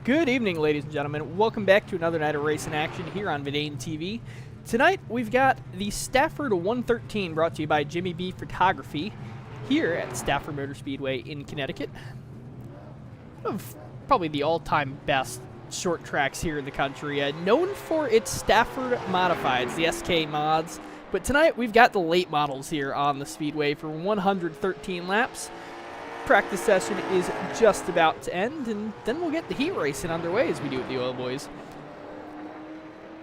Good evening, ladies and gentlemen. Welcome back to another night of racing action here on VidaneTV. Tonight, we've got the Stafford 113 brought to you by Jimmy B Photography here at Stafford Motor Speedway in Connecticut. One of probably the all-time best short tracks here in the country, known for its Stafford modifieds, the SK mods. But tonight, we've got the late models here on the speedway for 113 laps. Practice session is just about to end, and then we'll get the heat racing underway as we do with the Oil Boys.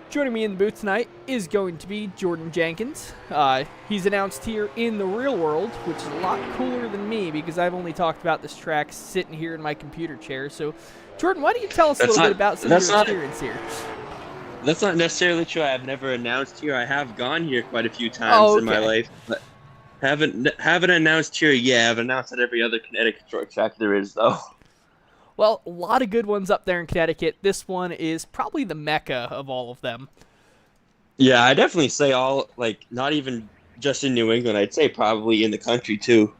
Joining me in the booth tonight is going to be Jordan Jenkins. He's announced here in the real world, which is a lot cooler than me because I've only talked about this track sitting here in my computer chair. So, Jordan, why don't you tell us a little bit about some of your experience here? That's not necessarily true. I've never announced here. I have gone here quite a few times in my life, but haven't announced here yet. I've announced at every other Connecticut short track there is, though. Well, a lot of good ones up there in Connecticut. This one is probably the mecca of all of them. Yeah, I definitely say all, like, not even just in New England. I'd say probably in the country, too.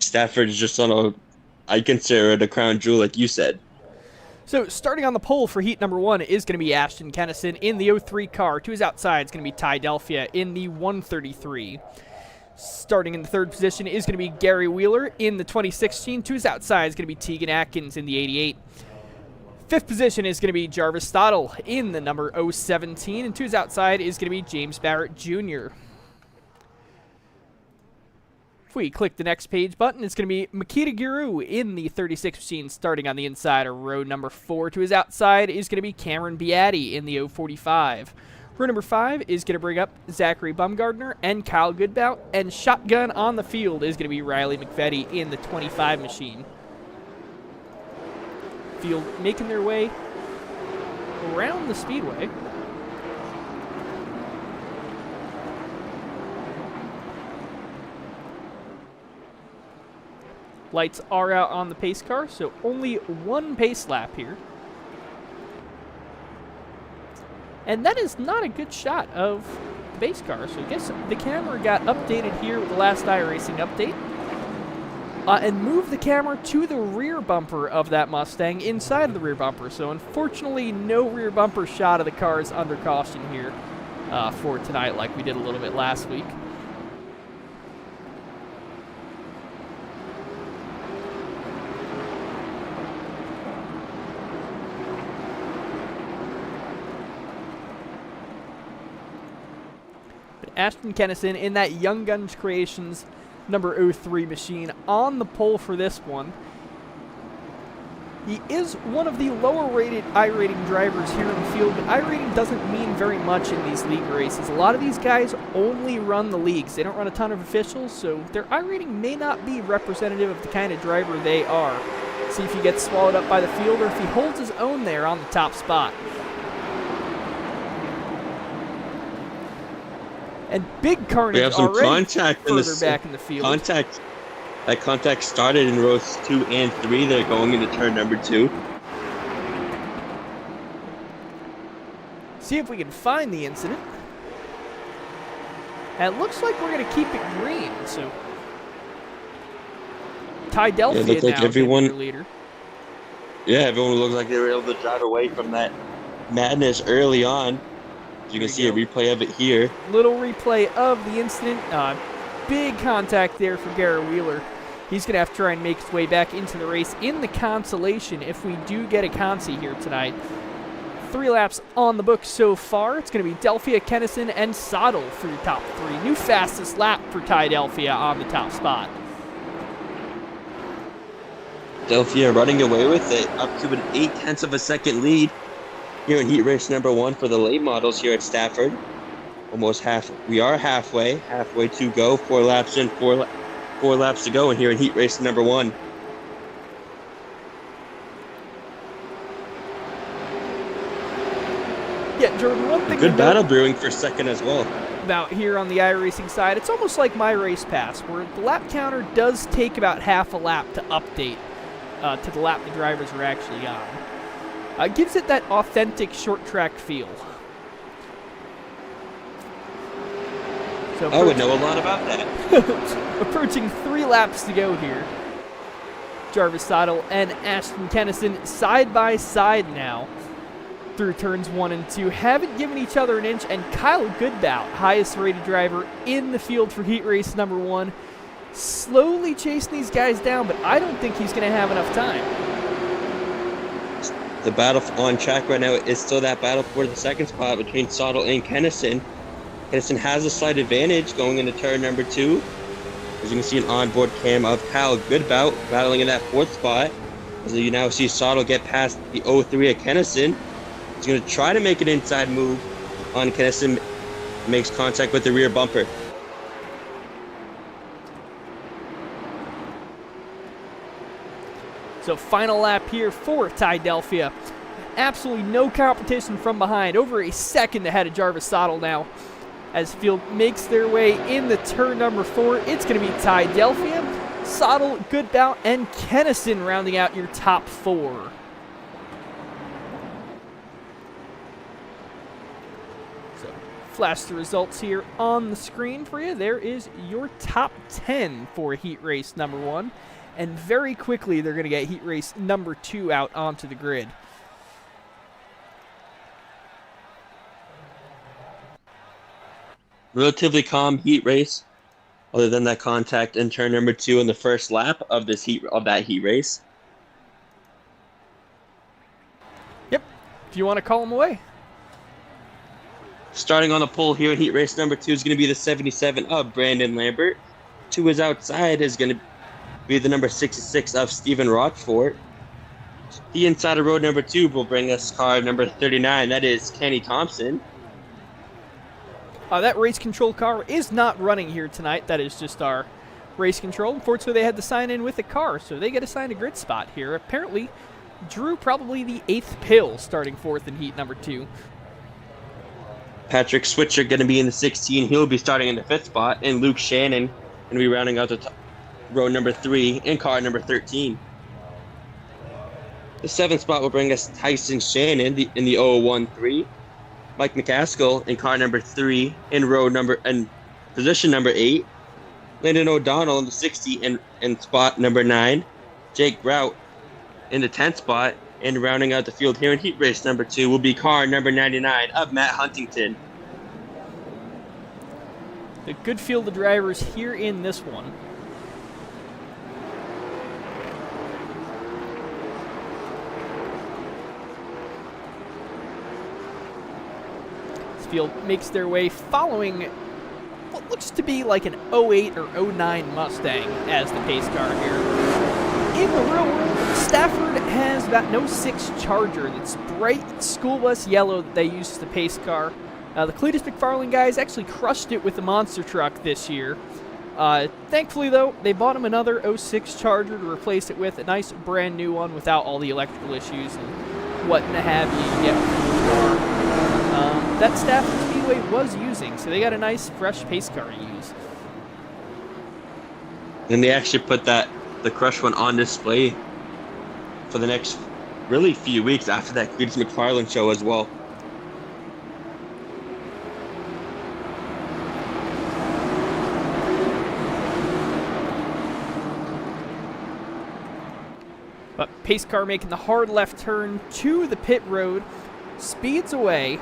Stafford is just I consider it a crown jewel, like you said. So, starting on the pole for heat number 1 is going to be Ashton Kennison in the 03 car. To his outside is going to be Ty Delphia in the 133. Starting in the third position is going to be Gary Wheeler in the 2016. To his outside is going to be Tegan Atkins in the 88. Fifth position is going to be Jarvis Stottle in the number 017. And to his outside is going to be James Barrett Jr. If we click the next page button, it's going to be Makita Giroux in the 36 machine starting on the inside of row number 4. To his outside is going to be Cameron Beatty in the 045. Row number 5 is going to bring up Zachary Bumgardner and Kyle Goodbout, and shotgun on the field is going to be Riley McVetti in the 25 machine. Field making their way around the speedway. Lights are out on the pace car, so only one pace lap here. And that is not a good shot of the base car. So I guess the camera got updated here with the last iRacing update. And moved the camera to the rear bumper of that Mustang, inside of the rear bumper. So unfortunately, no rear bumper shot of the cars under caution here for tonight like we did a little bit last week. Ashton Kennison in that Young Guns Creations number 03 machine on the pole for this one. He is one of the lower rated iRating drivers here in the field, but iRating doesn't mean very much in these league races. A lot of these guys only run the leagues. They don't run a ton of officials, so their iRating may not be representative of the kind of driver they are. See if he gets swallowed up by the field or if he holds his own there on the top spot. And big carnage we have some already contact further back in the field. That contact started in rows 2 and 3. They're going into turn number 2. See if we can find the incident. And it looks like we're going to keep it green. So Ty Delphia now everyone, the leader. Yeah, everyone looks like they were able to drive away from that madness early on. You can see a replay of it here. Little replay of the incident. Big contact there for Garrett Wheeler. He's going to have to try and make his way back into the race in the consolation if we do get a consi here tonight. 3 laps on the book so far. It's going to be Delphia, Kennison, and Sottle for your top 3. New fastest lap for Ty Delphia on the top spot. Delphia running away with it, up to an 0.8 of a second lead here in heat race number 1 for the late models here at Stafford. Almost half. We are halfway to go. 4 laps in, 4 laps to go, and here in heat race number 1. Yeah, Jordan, one thing. Good battle brewing for second as well. About here on the iRacing side, it's almost like my race pass, where the lap counter does take about half a lap to update to the lap the drivers are actually on. Gives it that authentic short track feel. So I would know a lot about that. Approaching 3 laps to go here. Jarvis Sottle and Ashton Kennison side by side now through turns 1 and 2. Haven't given each other an inch, and Kyle Goodbout, highest rated driver in the field for heat race number 1, slowly chasing these guys down, but I don't think he's going to have enough time. The battle on track right now is still that battle for the second spot between Sottle and Kennison. Kennison has a slight advantage going into turn number 2. As you can see an onboard cam of Kyle Goodbout battling in that 4th spot. As you now see Sottle get past the 03 of Kennison. He's going to try to make an inside move on Kennison. Makes contact with the rear bumper. So final lap here for Ty Delphia. Absolutely no competition from behind. Over a second ahead of Jarvis Sottle now. As field makes their way into turn number 4, it's going to be Ty Delphia, Sottle, Goodbout, and Kennison rounding out your top 4. So, flash the results here on the screen for you. There is your top 10 for heat race number 1. And very quickly, they're going to get heat race number 2 out onto the grid. Relatively calm heat race, other than that contact in turn number 2 in the first lap of that heat race. Yep, if you want to call them away. Starting on the pole here in heat race number 2 is going to be the 77 of Brandon Lambert. To his outside is going to be the number 66 of Stephen Rochfort. The inside of road number 2 will bring us car number 39. That is Kenny Thompson. That race control car is not running here tonight. That is just our race control. Unfortunately, they had to sign in with a car, so they get assigned a grid spot here. Apparently, Drew probably the 8th pill starting 4th in heat number 2. Patrick Switcher going to be in the 16. He'll be starting in the 5th spot. And Luke Shannon going to be rounding out the row number 3 in car number 13. The 7th spot will bring us Tyson Shannon in the 013. Mike McCaskill in car number 3 in position number 8. Landon O'Donnell in the 60 in spot number 9. Jake Grout in the 10th spot. And rounding out the field here in heat race number 2 will be car number 99 of Matt Huntington. A good field of drivers here in this one. Field makes their way following what looks to be like an 08 or 09 Mustang as the pace car here. In the real world, Stafford has that 06 Charger that's bright school bus yellow that they use as the pace car. The Cletus McFarlane guys actually crushed it with the monster truck this year. Thankfully, though, they bought him another 06 Charger to replace it with, a nice brand new one without all the electrical issues and what have you get from the car. That Stafford Speedway was using, so they got a nice, fresh pace car to use. And they actually put the Crush one on display for the next really few weeks after that Cletus McFarlane show as well. But pace car making the hard left turn to the pit road, speeds away.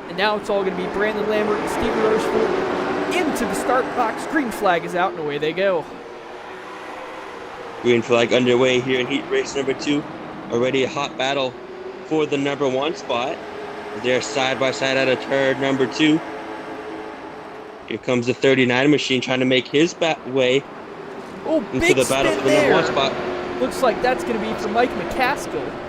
And now it's all going to be Brandon Lambert and Stephen Rochefort into the start box. Green flag is out, and away they go. Green flag underway here in heat race number 2. Already a hot battle for the number 1 spot. They're side by side out of turn number 2. Here comes the 39 machine trying to make his way into the battle for the number 1 spot. Looks like that's going to be for Mike McCaskill.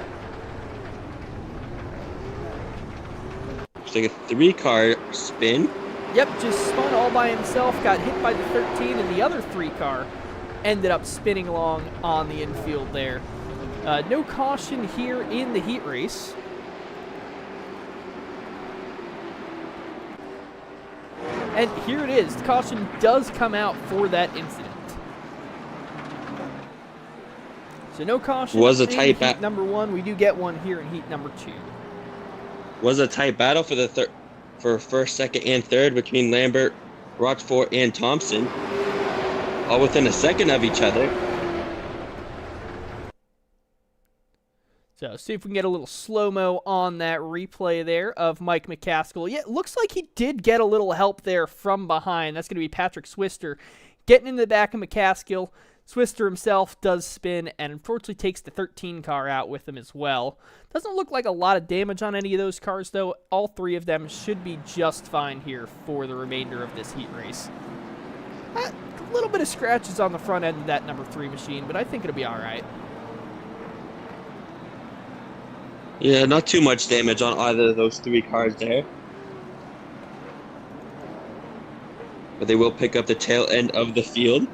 Like a 3-car spin. Yep, just spun all by himself, got hit by the 13, and the other 3-car ended up spinning along on the infield there. No caution here in the heat race. And here it is. The caution does come out for that incident. So no caution in heat number 1. We do get one here in heat number 2. Was a tight battle for first, second, and third between Lambert, Rochefort, and Thompson, all within a second of each other. So see if we can get a little slow-mo on that replay there of Mike McCaskill. Yeah, it looks like he did get a little help there from behind. That's going to be Patrick Swister getting in the back of McCaskill. Swister himself does spin and unfortunately takes the 13 car out with him as well. Doesn't look like a lot of damage on any of those cars, though. All three of them should be just fine here for the remainder of this heat race. A little bit of scratches on the front end of that number 3 machine, but I think it'll be all right. Yeah, not too much damage on either of those 3 cars there. But they will pick up the tail end of the field.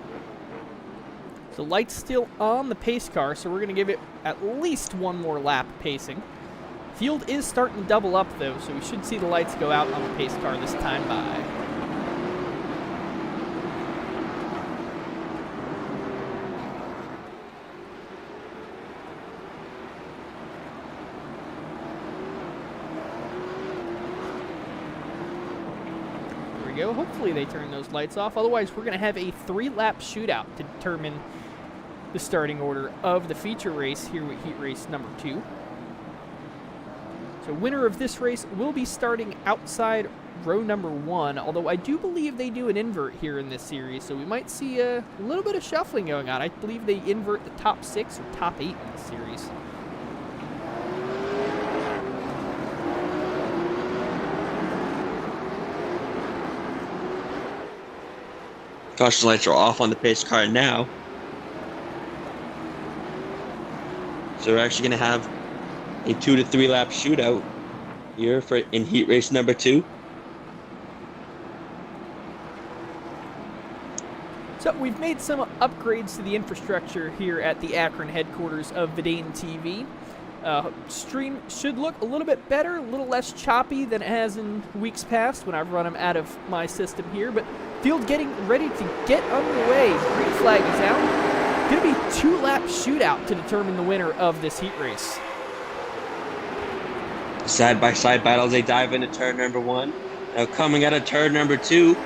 So light's still on the pace car, so we're going to give it at least one more lap pacing. Field is starting to double up, though, so we should see the lights go out on the pace car this time by. Go. Hopefully they turn those lights off. Otherwise, we're going to have a 3-lap shootout to determine the starting order of the feature race here with heat race number 2. So winner of this race will be starting outside row number 1, although I do believe they do an invert here in this series, so we might see a little bit of shuffling going on. I believe they invert the top 6 or top 8 in this series. Caution lights are off on the pace car now. So we're actually going to have a 2 to 3 lap shootout here in heat race number 2. So we've made some upgrades to the infrastructure here at the Akron headquarters of VidaneTV. Stream should look a little bit better, a little less choppy than it has in weeks past when I've run them out of my system here, but field getting ready to get underway. Green flag is out. Going to be 2-lap shootout to determine the winner of this heat race. Side-by-side battles, they dive into turn number 1. Now coming out of turn number 2,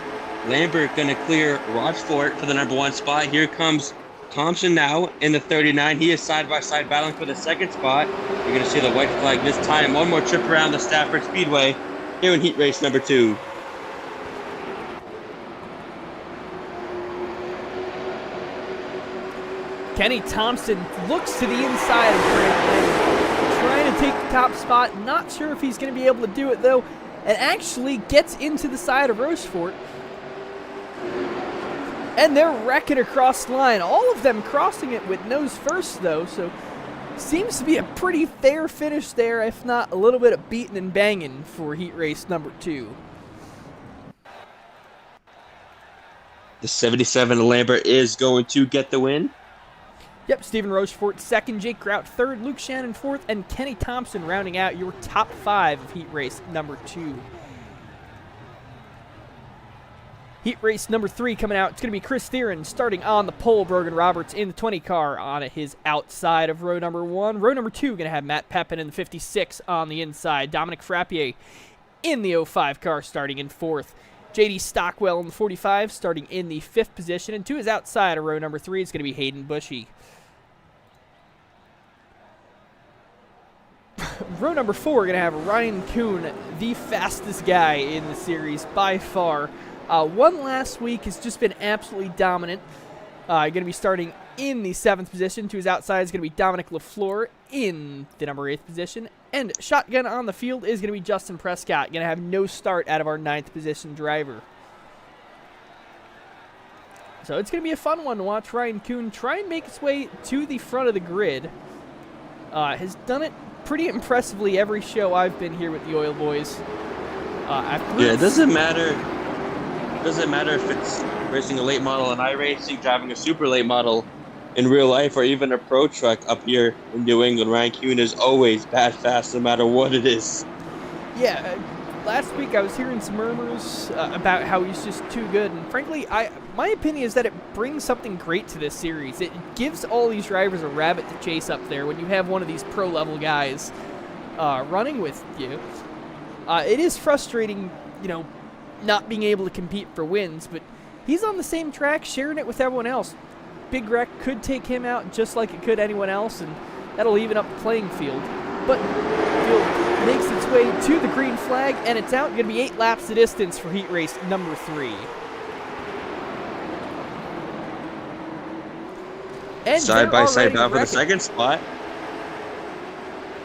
Lambert going to clear Rochfort for the number 1 spot. Here comes Thompson now in the 39. He is side-by-side battling for the 2nd spot. You're going to see the white flag this time. One more trip around the Stafford Speedway here in heat race number 2. Kenny Thompson looks to the inside of Grant Lambert, trying to take the top spot. Not sure if he's going to be able to do it, though, and actually gets into the side of Rochefort. And they're wrecking across the line. All of them crossing it with nose first, though, so seems to be a pretty fair finish there, if not a little bit of beating and banging for heat race number 2. The 77 Lambert is going to get the win. Yep, Stephen Rochefort 2nd, Jake Grout 3rd, Luke Shannon 4th, and Kenny Thompson rounding out your top 5 of heat race number 2. Heat race number 3 coming out. It's going to be Chris Theron starting on the pole. Brogan Roberts in the 20 car on his outside of row number 1. Row number 2 going to have Matt Pepin in the 56 on the inside. Dominic Frappier in the 05 car starting in 4th. J.D. Stockwell in the 45 starting in the 5th position. And to his outside of row number 3 is going to be Hayden Bushy. Row number 4, we're going to have Ryan Kuhn, the fastest guy in the series by far. One last week has just been absolutely dominant. Going to be starting in the 7th position. To his outside is going to be Dominic LaFleur in the number 8th position. And shotgun on the field is going to be Justin Prescott. Going to have no start out of our 9th position driver. So it's going to be a fun one to watch Ryan Kuhn try and make his way to the front of the grid. Has done it pretty impressively every show I've been here with the Oil Boys. It doesn't matter. It doesn't matter if it's racing a late model in iRacing, driving a super late model in real life, or even a pro truck up here in New England. Ryan Kuhn is always bad fast, no matter what it is. Yeah, last week I was hearing some murmurs about how he's just too good, and frankly, my opinion is that it brings something great to this series. It gives all these drivers a rabbit to chase up there when you have one of these pro-level guys running with you. It is frustrating, not being able to compete for wins, but he's on the same track, sharing it with everyone else. Big Wreck could take him out just like it could anyone else, and That'll even up the playing field. But field makes its way to the green flag, and it's out. Going to be 8 laps the distance for heat race number 3. And Side-by-side battle for the second spot.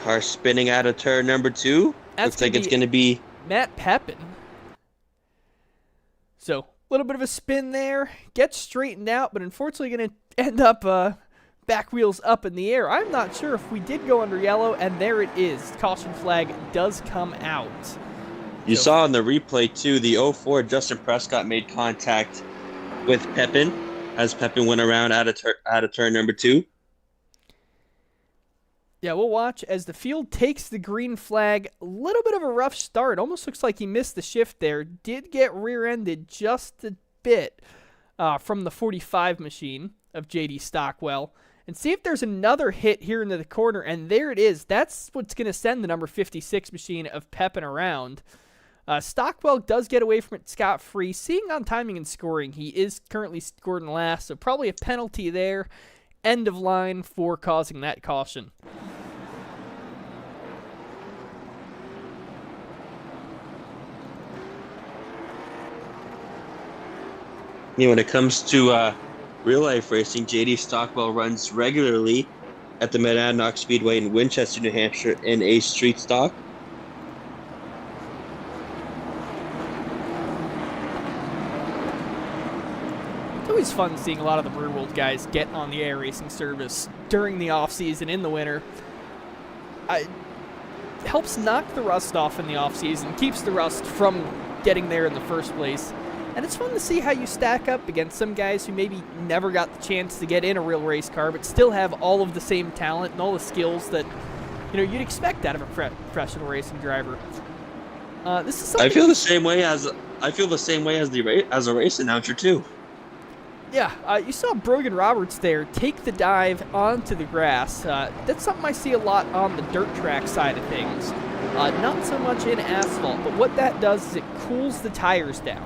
Car spinning out of turn number 2. Looks like it's going to be Matt Pepin. So, a little bit of a spin there. Gets straightened out, but unfortunately going to end up back wheels up in the air. I'm not sure if we did go under yellow, and there it is. Caution flag does come out. You saw in the replay, too, the 04 Justin Prescott made contact with Pepin as Pepin went around out of turn number 2. Yeah, we'll watch as the field takes the green flag. A little bit of a rough start. Almost looks like he missed the shift there. Did get rear-ended just a bit from the 45 machine of J.D. Stockwell. And see if there's another hit here into the corner. And there it is. That's what's going to send the number 56 machine of Pepin around. Stockwell does get away from it scot-free. Seeing on timing and scoring, he is currently scored in last. So probably a penalty there. End of line for causing that caution. When it comes to real-life racing, J.D. Stockwell runs regularly at the Monadnock Speedway in Winchester, New Hampshire in a street stock. It's always fun seeing a lot of the rear world guys get on the iRacing service during the off-season in the winter. It helps knock the rust off in the off-season, keeps the rust from getting there in the first place. And it's fun to see how you stack up against some guys who maybe never got the chance to get in a real race car, but still have all of the same talent and all the skills that you'd expect out of a professional racing driver. This is something I feel the same way as a race announcer too. Yeah, you saw Brogan Roberts there take the dive onto the grass. That's something I see a lot on the dirt track side of things. Not so much in asphalt, but what that does is it cools the tires down.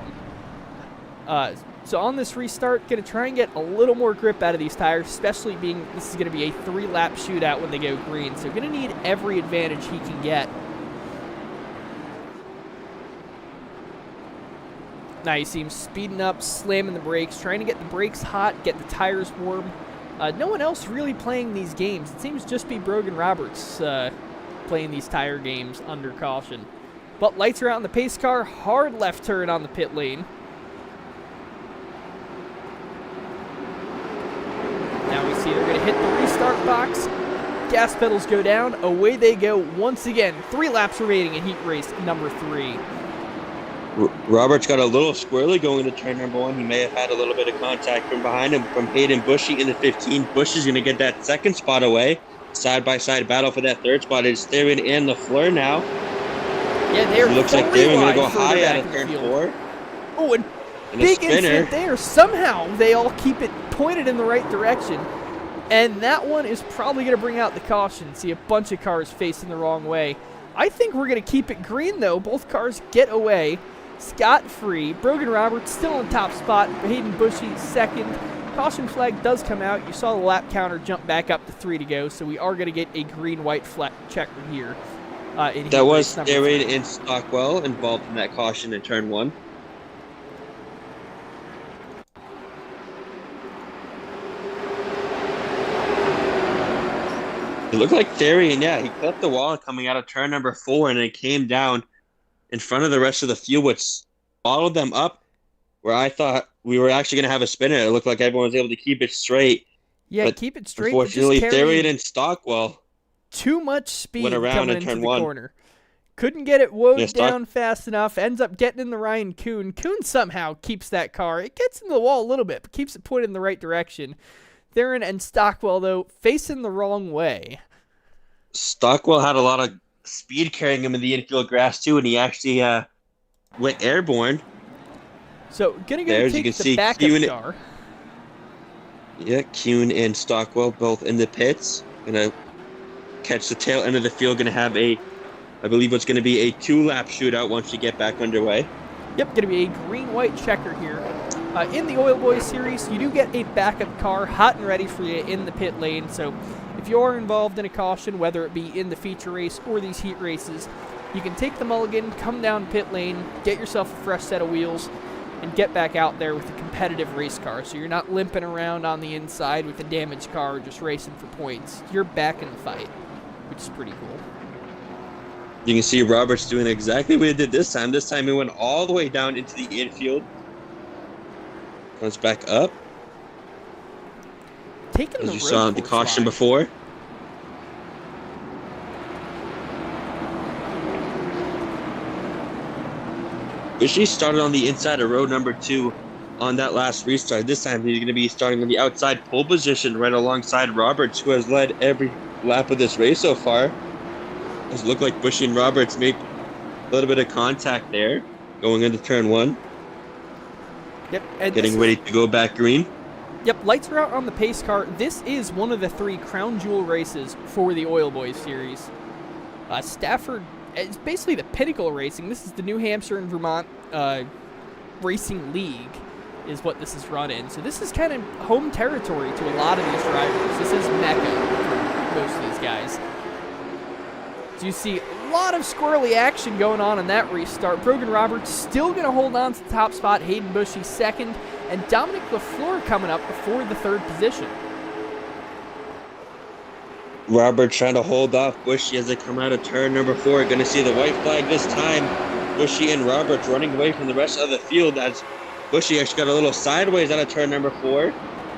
So on this restart, going to try and get a little more grip out of these tires, especially being this is going to be a 3-lap shootout when they go green. So going to need every advantage he can get. Now you see him speeding up, slamming the brakes, trying to get the brakes hot, get the tires warm. No one else really playing these games. It seems just be Brogan Roberts playing these tire games under caution. But lights are out in the pace car. Hard left turn on the pit lane. Now we see they're going to hit the restart box. Gas pedals go down. Away they go once again. 3 laps remaining in heat race number 3. Roberts got a little squirrely going to turn number 1. He may have had a little bit of contact from behind him from Hayden Bushy in the 15. Bush is going to get that second spot away. Side-by-side battle for that third spot. It's Theron and LaFleur now. Yeah, they're looks like Theron going to go high out of turn 4. Oh, and big incident there. Somehow they all keep it pointed in the right direction. And that one is probably going to bring out the caution. See a bunch of cars facing the wrong way. I think we're going to keep it green, though. Both cars get away scot-free. Brogan Roberts still in top spot. Hayden Bushy second. Caution flag does come out. You saw the lap counter jump back up to 3 to go, so we are going to get a green-white flag checker here. That was Theron and Stockwell involved in that caution in turn 1. It looked like Theron, yeah, he clipped the wall coming out of turn number 4, and it came down in front of the rest of the field, which followed them up where I thought we were actually going to have a spinner. It looked like everyone was able to keep it straight. Yeah, keep it straight. Unfortunately, Theron and Stockwell too much speed went around coming in turn into the 1. Corner. Couldn't get it woed down fast enough. Ends up getting in the Ryan Kuhn. Kuhn somehow keeps that car. It gets into the wall a little bit, but keeps it pointed in the right direction. Theron and Stockwell, though, facing the wrong way. Stockwell had a lot of speed carrying him in the infield grass, too, and he actually went airborne. So, gonna go take the backup car. Yeah, Kuhn and Stockwell both in the pits. Gonna catch the tail end of the field. Gonna have I believe what's gonna be a 2-lap shootout once you get back underway. Yep, gonna be a green-white checker here. In the Oil Boys series, you do get a backup car hot and ready for you in the pit lane. So if you're involved in a caution, whether it be in the feature race or these heat races, you can take the mulligan, come down pit lane, get yourself a fresh set of wheels, and get back out there with a competitive race car. So you're not limping around on the inside with a damaged car just racing for points. You're back in the fight, which is pretty cool. You can see Roberts doing exactly what he did this time. This time he went all the way down into the infield. Comes back up. Taking as the you saw the caution line before. Bushy started on the inside of row number 2 on that last restart. This time he's going to be starting on the outside pole position right alongside Roberts, who has led every lap of this race so far. It looked like Bushy and Roberts make a little bit of contact there going into turn 1. Yep, and getting ready to go back green. Yep, lights are out on the pace car. This is one of the 3 crown jewel races for the Oil Boys series. Stafford, it's basically the pinnacle of racing. This is the New Hampshire and Vermont Racing League is what this is run in. So this is kind of home territory to a lot of these drivers. This is Mecca for most of these guys. So you see a lot of squirrely action going on in that restart. Brogan Roberts still going to hold on to the top spot. Hayden Bushy second. And Dominic LaFleur coming up before the 3rd position. Robert trying to hold off Bushy as they come out of turn number 4. Going to see the white flag this time. Bushy and Roberts running away from the rest of the field as Bushy actually got a little sideways out of turn number 4.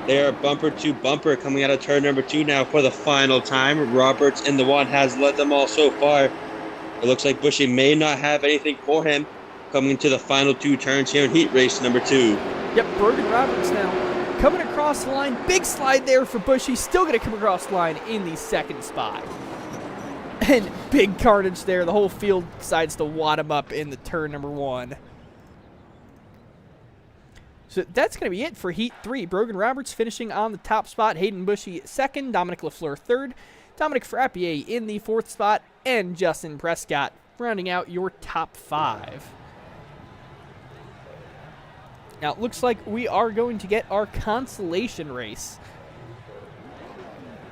They are bumper to bumper coming out of turn number 2 now for the final time. Roberts in the 1 has led them all so far. It looks like Bushy may not have anything for him coming into the final 2 turns here in heat race number 2. Yep, Brogan Roberts now coming across the line. Big slide there for Bushy. Still going to come across the line in the 2nd spot. And big carnage there. The whole field decides to wad him up in the turn number 1. So that's going to be it for Heat 3. Brogan Roberts finishing on the top spot. Hayden Bushy 2nd. Dominic LaFleur 3rd. Dominic Frappier in the 4th spot. And Justin Prescott rounding out your top 5. Now, it looks like we are going to get our consolation race.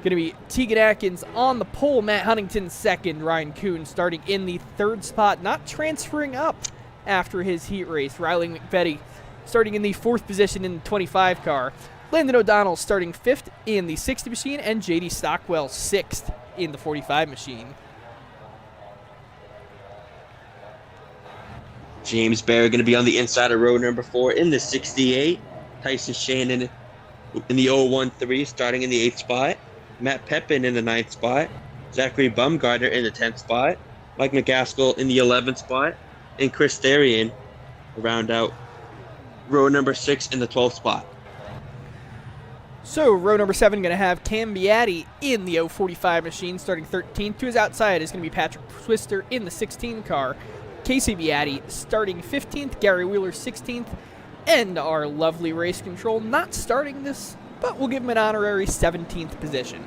Going to be Tegan Atkins on the pole, Matt Huntington 2nd, Ryan Kuhn starting in the 3rd spot, not transferring up after his heat race. Riley McVetti starting in the 4th position in the 25 car. Landon O'Donnell starting 5th in the 60 machine, and JD Stockwell 6th in the 45 machine. James Barrett going to be on the inside of row number 4 in the 68. Tyson Shannon in the 013 starting in the 8th spot. Matt Pepin in the 9th spot. Zachary Bumgarner in the 10th spot. Mike McCaskill in the 11th spot. And Chris Therian round out row number 6 in the 12th spot. So row number 7 going to have Cam Beatty in the 045 machine starting 13th. To his outside is going to be Patrick Twister in the 16 car. Casey Beatty starting 15th, Gary Wheeler 16th, and our lovely race control not starting this, but we'll give him an honorary 17th position.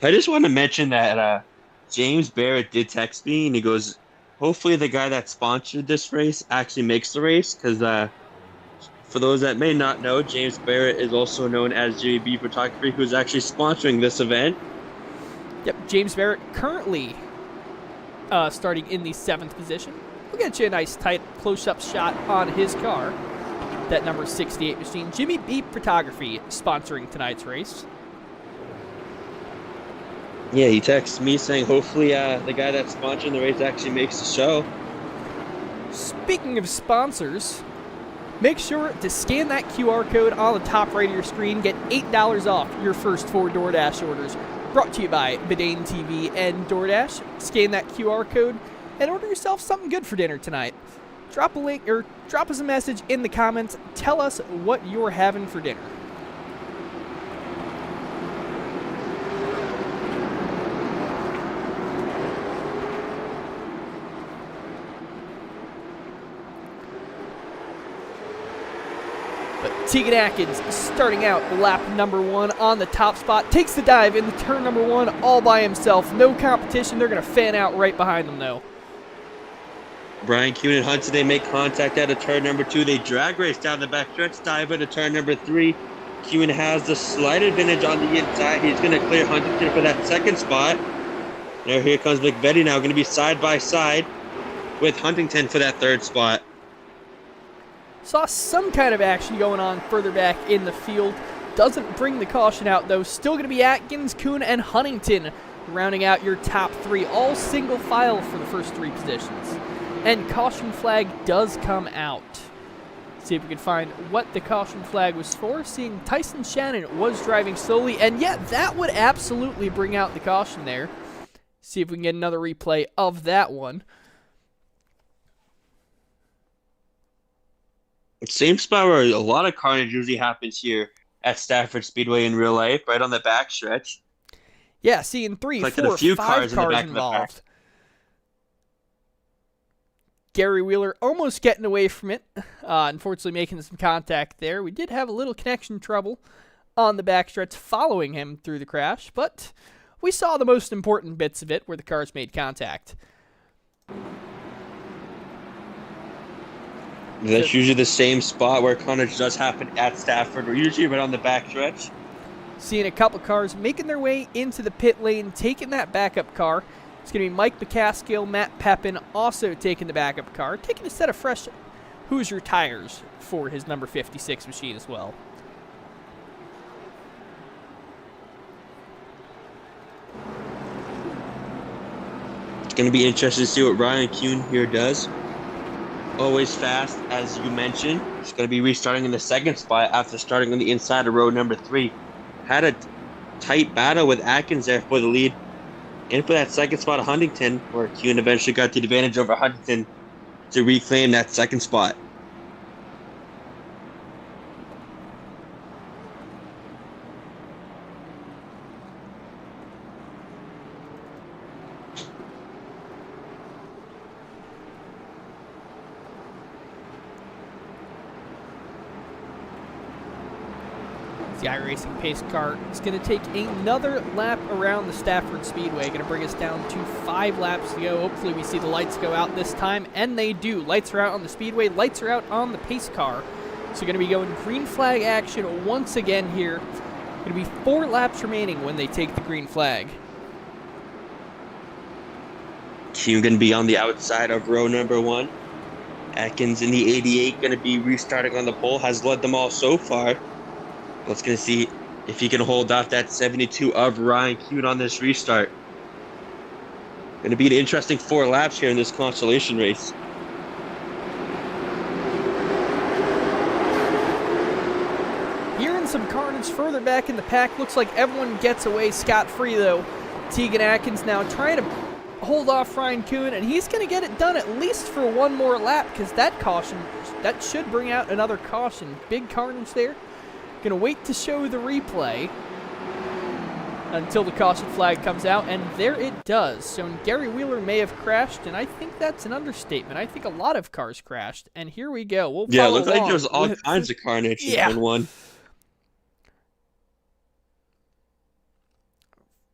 I just want to mention that James Barrett did text me, and he goes, hopefully the guy that sponsored this race actually makes the race, because for those that may not know, James Barrett is also known as JB Photography, who's actually sponsoring this event. Yep, James Barrett currently starting in the 7th position. We'll get you a nice tight close-up shot on his car. That number 68 machine. Jimmy B Photography sponsoring tonight's race. Yeah, he texted me saying hopefully the guy that's sponsoring the race actually makes the show. Speaking of sponsors, make sure to scan that QR code on the top right of your screen. Get $8 off your first 4 DoorDash orders. Brought to you by VidaneTV and DoorDash. Scan that QR code and order yourself something good for dinner tonight. Drop a link or drop us a message in the comments. Tell us what you're having for dinner. Tegan Atkins starting out lap number 1 on the top spot. Takes the dive in the turn number 1 all by himself. No competition. They're going to fan out right behind them, though. Brian Kuhn and Hudson, they make contact out of turn number 2. They drag race down the back stretch, dive into turn number 3. Kuhn has the slight advantage on the inside. He's going to clear Huntington for that second spot. Now here comes McVetti now, going to be side by side with Huntington for that third spot. Saw some kind of action going on further back in the field. Doesn't bring the caution out, though. Still going to be Atkins, Kuhn, and Huntington rounding out your top 3, all single file for the first 3 positions. And caution flag does come out. See if we can find what the caution flag was for. Seeing Tyson Shannon was driving slowly, and yeah, that would absolutely bring out the caution there. See if we can get another replay of that one. Same spot where a lot of carnage usually happens here at Stafford Speedway in real life, right on the backstretch. Yeah, seeing 3, Like 4, a few 5 cars in the cars back of the pack. involved. Gary Wheeler almost getting away from it. Unfortunately making some contact there. We did have a little connection trouble on the backstretch following him through the crash, but we saw the most important bits of it where the cars made contact. That's usually the same spot where carnage does happen at Stafford. We're usually right on the backstretch. Seeing a couple cars making their way into the pit lane, taking that backup car. It's going to be Mike McCaskill, Matt Pepin also taking the backup car, taking a set of fresh Hoosier tires for his number 56 machine as well. It's going to be interesting to see what Ryan Kuhn here does. Always fast, as you mentioned. He's going to be restarting in the second spot after starting on the inside of row number 3. Had a tight battle with Atkins there for the lead. And for that second spot of Huntington, where Kuhn eventually got the advantage over Huntington to reclaim that second spot. The iRacing pace car is going to take another lap around the Stafford Speedway. Going to bring us down to 5 laps to go. Hopefully we see the lights go out this time, and they do. Lights are out on the Speedway. Lights are out on the pace car. So going to be going green flag action once again here. Going to be 4 laps remaining when they take the green flag. Kuhn going to be on the outside of row number 1. Atkins in the 88 going to be restarting on the pole. Has led them all so far. Let's going to see if he can hold off that 72 of Ryan Kuhn on this restart. Going to be an interesting 4 laps here in this consolation race. Hearing some carnage further back in the pack. Looks like everyone gets away scot-free, though. Tegan Atkins now trying to hold off Ryan Kuhn, and he's going to get it done at least for one more lap, because that caution, that should bring out another caution. Big carnage there. Going to wait to show the replay until the caution flag comes out, and there it does. So Gary Wheeler may have crashed, and I think that's an understatement. I think a lot of cars crashed, and here we go. We'll yeah, it follow looked like along there was all with- kinds of carnage Yeah. in one.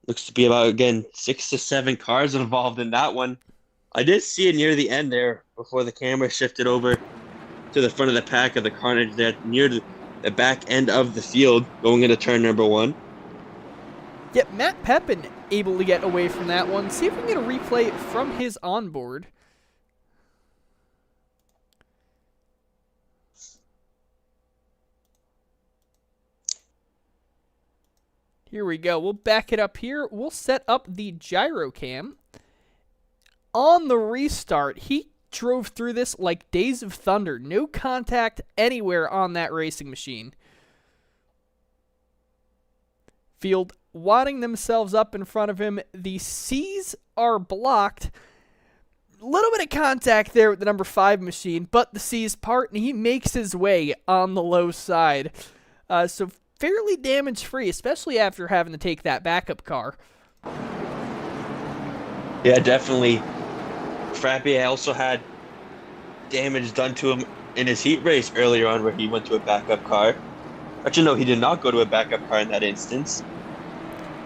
Looks to be about, again, 6 to 7 cars involved in that one. I did see it near the end there before the camera shifted over to the front of the pack of the carnage there near the back end of the field going into turn number 1. Yep, Matt Pepin able to get away from that one. See if we can get a replay from his onboard. Here we go. We'll back it up here. We'll set up the gyro cam. On the restart, he drove through this like days of thunder. No contact anywhere on that racing machine. Field wadding themselves up in front of him. The C's are blocked. A little bit of contact there with the number 5 machine, but the C's part, and he makes his way on the low side. So fairly damage-free, especially after having to take that backup car. Yeah, definitely. Frappé also had damage done to him in his heat race earlier on where he went to a backup car. Actually, no, he did not go to a backup car in that instance.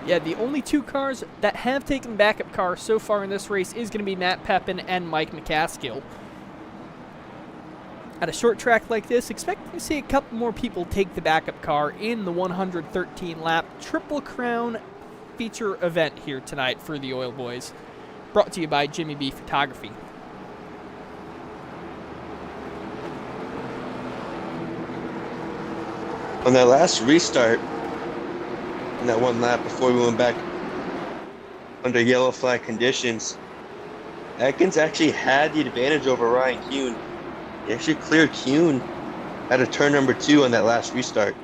Yeah, the only 2 cars that have taken backup cars so far in this race is going to be Matt Pepin and Mike McCaskill. At a short track like this, expect to see a couple more people take the backup car in the 113-lap Triple Crown feature event here tonight for the Oil Boys. Brought to you by Jimmy B Photography. On that last restart, in that one lap before we went back under yellow flag conditions, Atkins actually had the advantage over Ryan Kuhn. He actually cleared Kuhn out of turn number 2 on that last restart.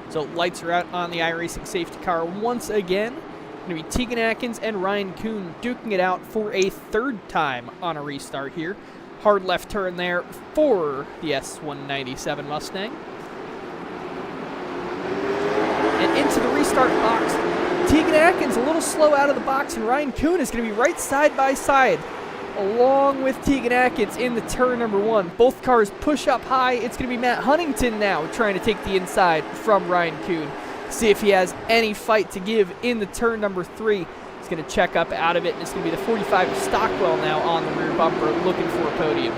So lights are out on the iRacing safety car once again. Going to be Tegan Atkins and Ryan Kuhn duking it out for a third time on a restart here. Hard left turn there for the S197 Mustang. And into the restart box. Tegan Atkins a little slow out of the box, and Ryan Kuhn is going to be right side by side along with Tegan Atkins in the turn number 1. Both cars push up high. It's going to be Matt Huntington now trying to take the inside from Ryan Kuhn. See if he has any fight to give in the turn number 3. He's going to check up out of it, and it's going to be the 45 of Stockwell now on the rear bumper looking for a podium.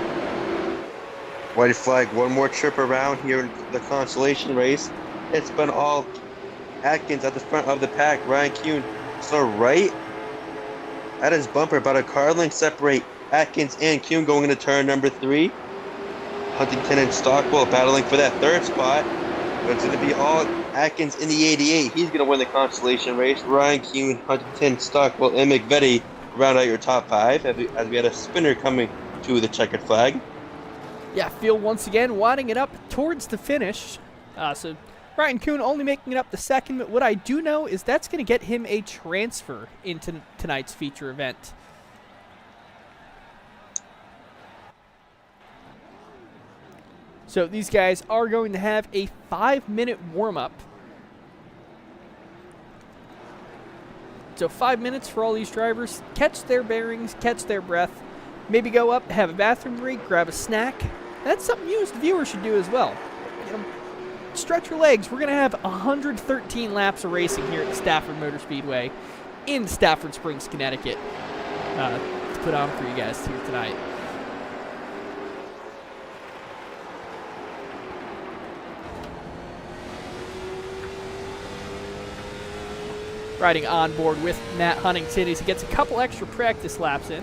White flag, one more trip around here in the consolation race. It's been all Atkins at the front of the pack. Ryan Kuhn so right at his bumper, about a car length separate Atkins and Kuhn going into turn number 3. Huntington and Stockwell battling for that third spot. But it's going to be all Atkins in the 88. He's going to win the consolation race. Ryan Kuhn, Huntington, Stockwell, and McVetti round out your top 5 as we had a spinner coming to the checkered flag. Yeah, field once again winding it up towards the finish. So Ryan Kuhn only making it up the second, but what I do know is that's going to get him a transfer into tonight's feature event. So these guys are going to have a 5-minute warm-up. So 5 minutes for all these drivers. Catch their bearings, catch their breath. Maybe go up, have a bathroom break, grab a snack. That's something you as the viewer should do as well. You know, stretch your legs. We're going to have 113 laps of racing here at the Stafford Motor Speedway in Stafford Springs, Connecticut to put on for you guys here tonight. Riding on board with Matt Huntington as he gets a couple extra practice laps in.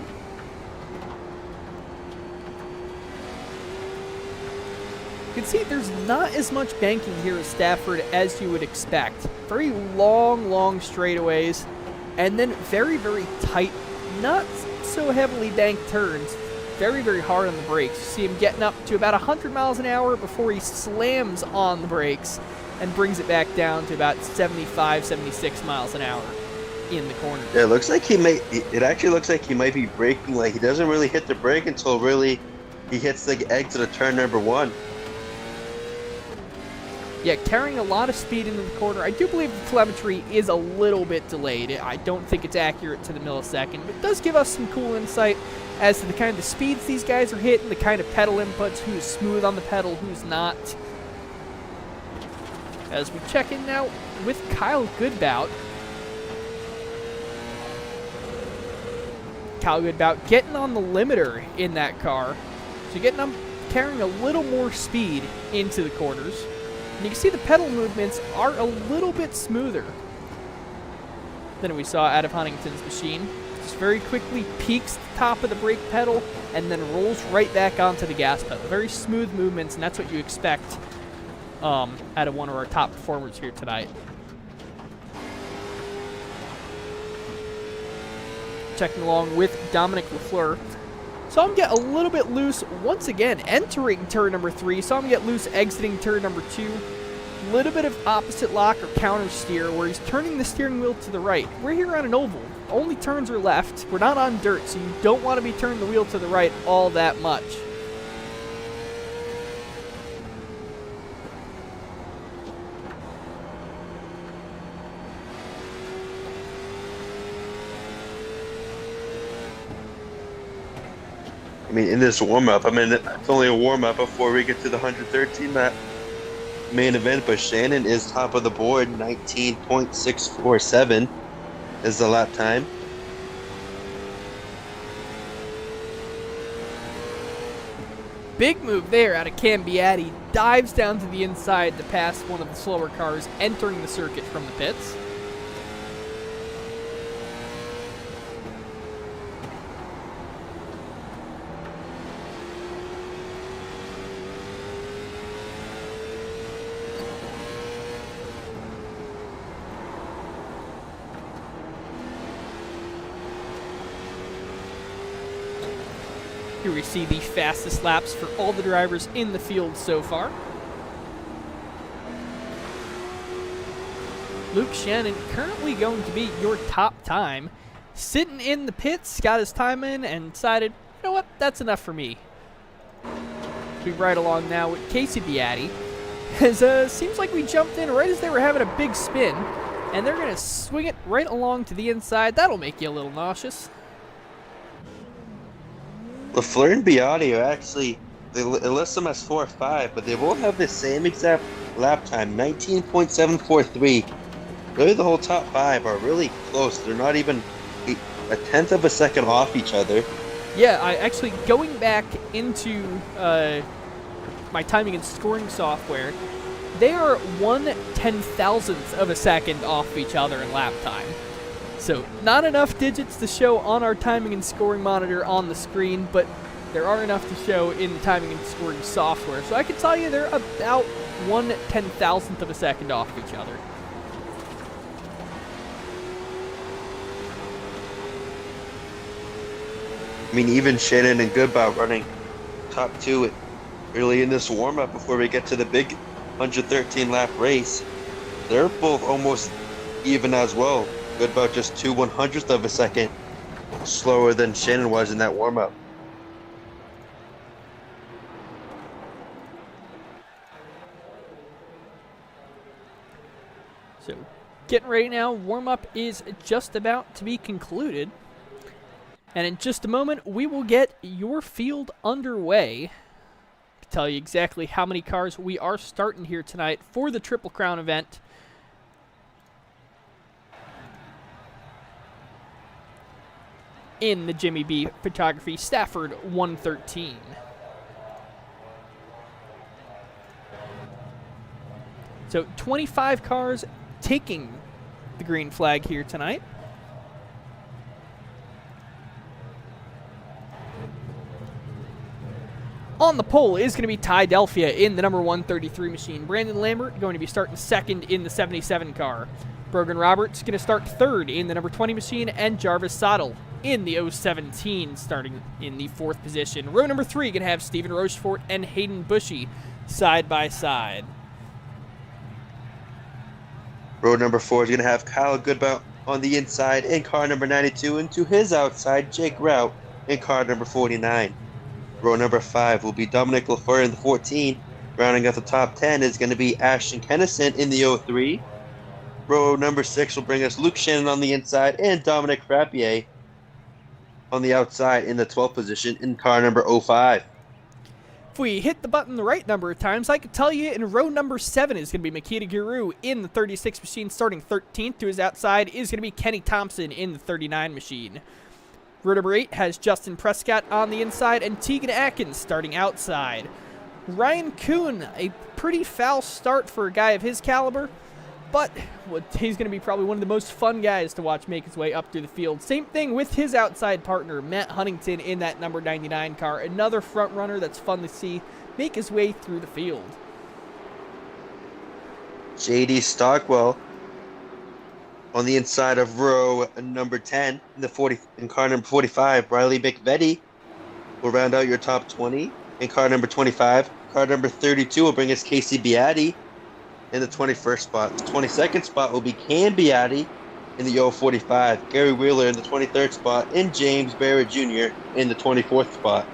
You can see there's not as much banking here at Stafford as you would expect. Very long straightaways, and then very, very tight, not so heavily banked turns. Very hard on the brakes. You see him getting up to about 100 miles an hour before he slams on the brakes and brings it back down to about 75, 76 miles an hour in the corner. Yeah, it actually looks like he might be braking. Like, he doesn't really hit the brake until really he hits the exit of turn number 1. Yeah, carrying a lot of speed into the corner. I do believe the telemetry is a little bit delayed. I don't think it's accurate to the millisecond, but it does give us some cool insight as to the kind of speeds these guys are hitting, the kind of pedal inputs, who's smooth on the pedal, who's not. As we check in now with Kyle Goodbout. Kyle Goodbout getting on the limiter in that car. So carrying a little more speed into the corners. And you can see the pedal movements are a little bit smoother than we saw out of Huntington's machine. Just very quickly peaks the top of the brake pedal and then rolls right back onto the gas pedal. Very smooth movements, and that's what you expect out of one of our top performers here tonight. Checking along with Dominic Lafleur. Saw him get a little bit loose once again entering turn number 3. Saw him get loose exiting turn number 2. Little bit of opposite lock or counter steer where he's turning the steering wheel to the right. We're here on an oval. Only turns are left. We're not on dirt, so you don't want to be turning the wheel to the right all that much. I mean, in this warm-up, it's only a warm-up before we get to the 113 lap main event, but Shannon is top of the board. 19.647 is the lap time. Big move there out of Cam Beatty. Dives down to the inside to pass one of the slower cars entering the circuit from the pits. Here we see the fastest laps for all the drivers in the field so far. Luke Shannon currently going to be your top time. Sitting in the pits, got his time in, and decided, you know what, that's enough for me. We ride along now with Casey Beatty. As seems like we jumped in right as they were having a big spin, and they're going to swing it right along to the inside. That'll make you a little nauseous. LaFleur and Beatty are actually, they list them as 4-5, but they both have the same exact lap time, 19.743. Really, the whole top 5 are really close. They're not even a tenth of a second off each other. Yeah, I actually, going back into my timing and scoring software, they are 1/10,000th of a second off each other in lap time. So, not enough digits to show on our timing and scoring monitor on the screen, but there are enough to show in the timing and scoring software. So I can tell you they're about 1/10,000th of a second off each other. I mean, even Shannon and Goodbout running top 2 early in this warm-up before we get to the big 113-lap race. They're both almost even as well. Goodbout just 2/100th of a second slower than Shannon was in that warm-up. So, getting ready now. Warm-up is just about to be concluded. And in just a moment, we will get your field underway. To tell you exactly how many cars we are starting here tonight for the Triple Crown event. In the Jimmy B Photography Stafford 113. So 25 cars taking the green flag here tonight. On the pole is going to be Ty Delphia in the number 133 machine. Brandon Lambert going to be starting second in the 77 car. Brogan Roberts going to start third in the number 20 machine, and Jarvis Sottle in the 017 starting in the 4th position. Row number 3 going to have Stephen Rochefort and Hayden Bushy side by side. Row number 4 is going to have Kyle Goodbout on the inside in car number 92, and to his outside, Jake Rout in car number 49. Row number 5 will be Dominic LaFleur in the 14. Rounding out the top 10 is going to be Ashton Kennison in the 03. Row number 6 will bring us Luke Shannon on the inside and Dominic Frappier on the outside in the 12th position in car number 05. If we hit the button the right number of times, I could tell you in row number 7 is going to be Makita Guru in the 36 machine starting 13th. To his outside is going to be Kenny Thompson in the 39 machine. Row number 8 has Justin Prescott on the inside and Tegan Atkins starting outside. Ryan Kuhn, a pretty foul start for a guy of his caliber, but he's going to be probably one of the most fun guys to watch make his way up through the field. Same thing with his outside partner, Matt Huntington, in that number 99 car. Another front runner that's fun to see make his way through the field. J.D. Stockwell on the inside of row number 10 in car number 45. Riley McVetti will round out your top 20 in car number 25. Car number 32 will bring us Casey Beatty in the 21st spot. The 22nd spot will be Cam Beatty in the 045. Gary Wheeler in the 23rd spot, and James Barrett Jr. in the 24th spot.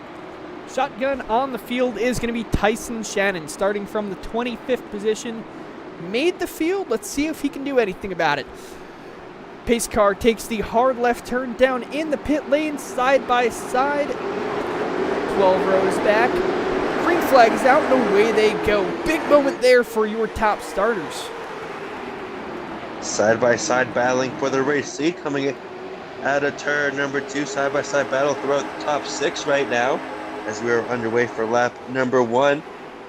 Shotgun on the field is going to be Tyson Shannon, starting from the 25th position. Made the field. Let's see if he can do anything about it. Pace car takes the hard left turn down in the pit lane, side by side. 12 rows back. Green flag is out, and away they go. Big moment there for your top starters. Side-by-side battling for the race lead, coming out of turn number 2. Side-by-side battle throughout the top 6 right now. as we are underway for lap number 1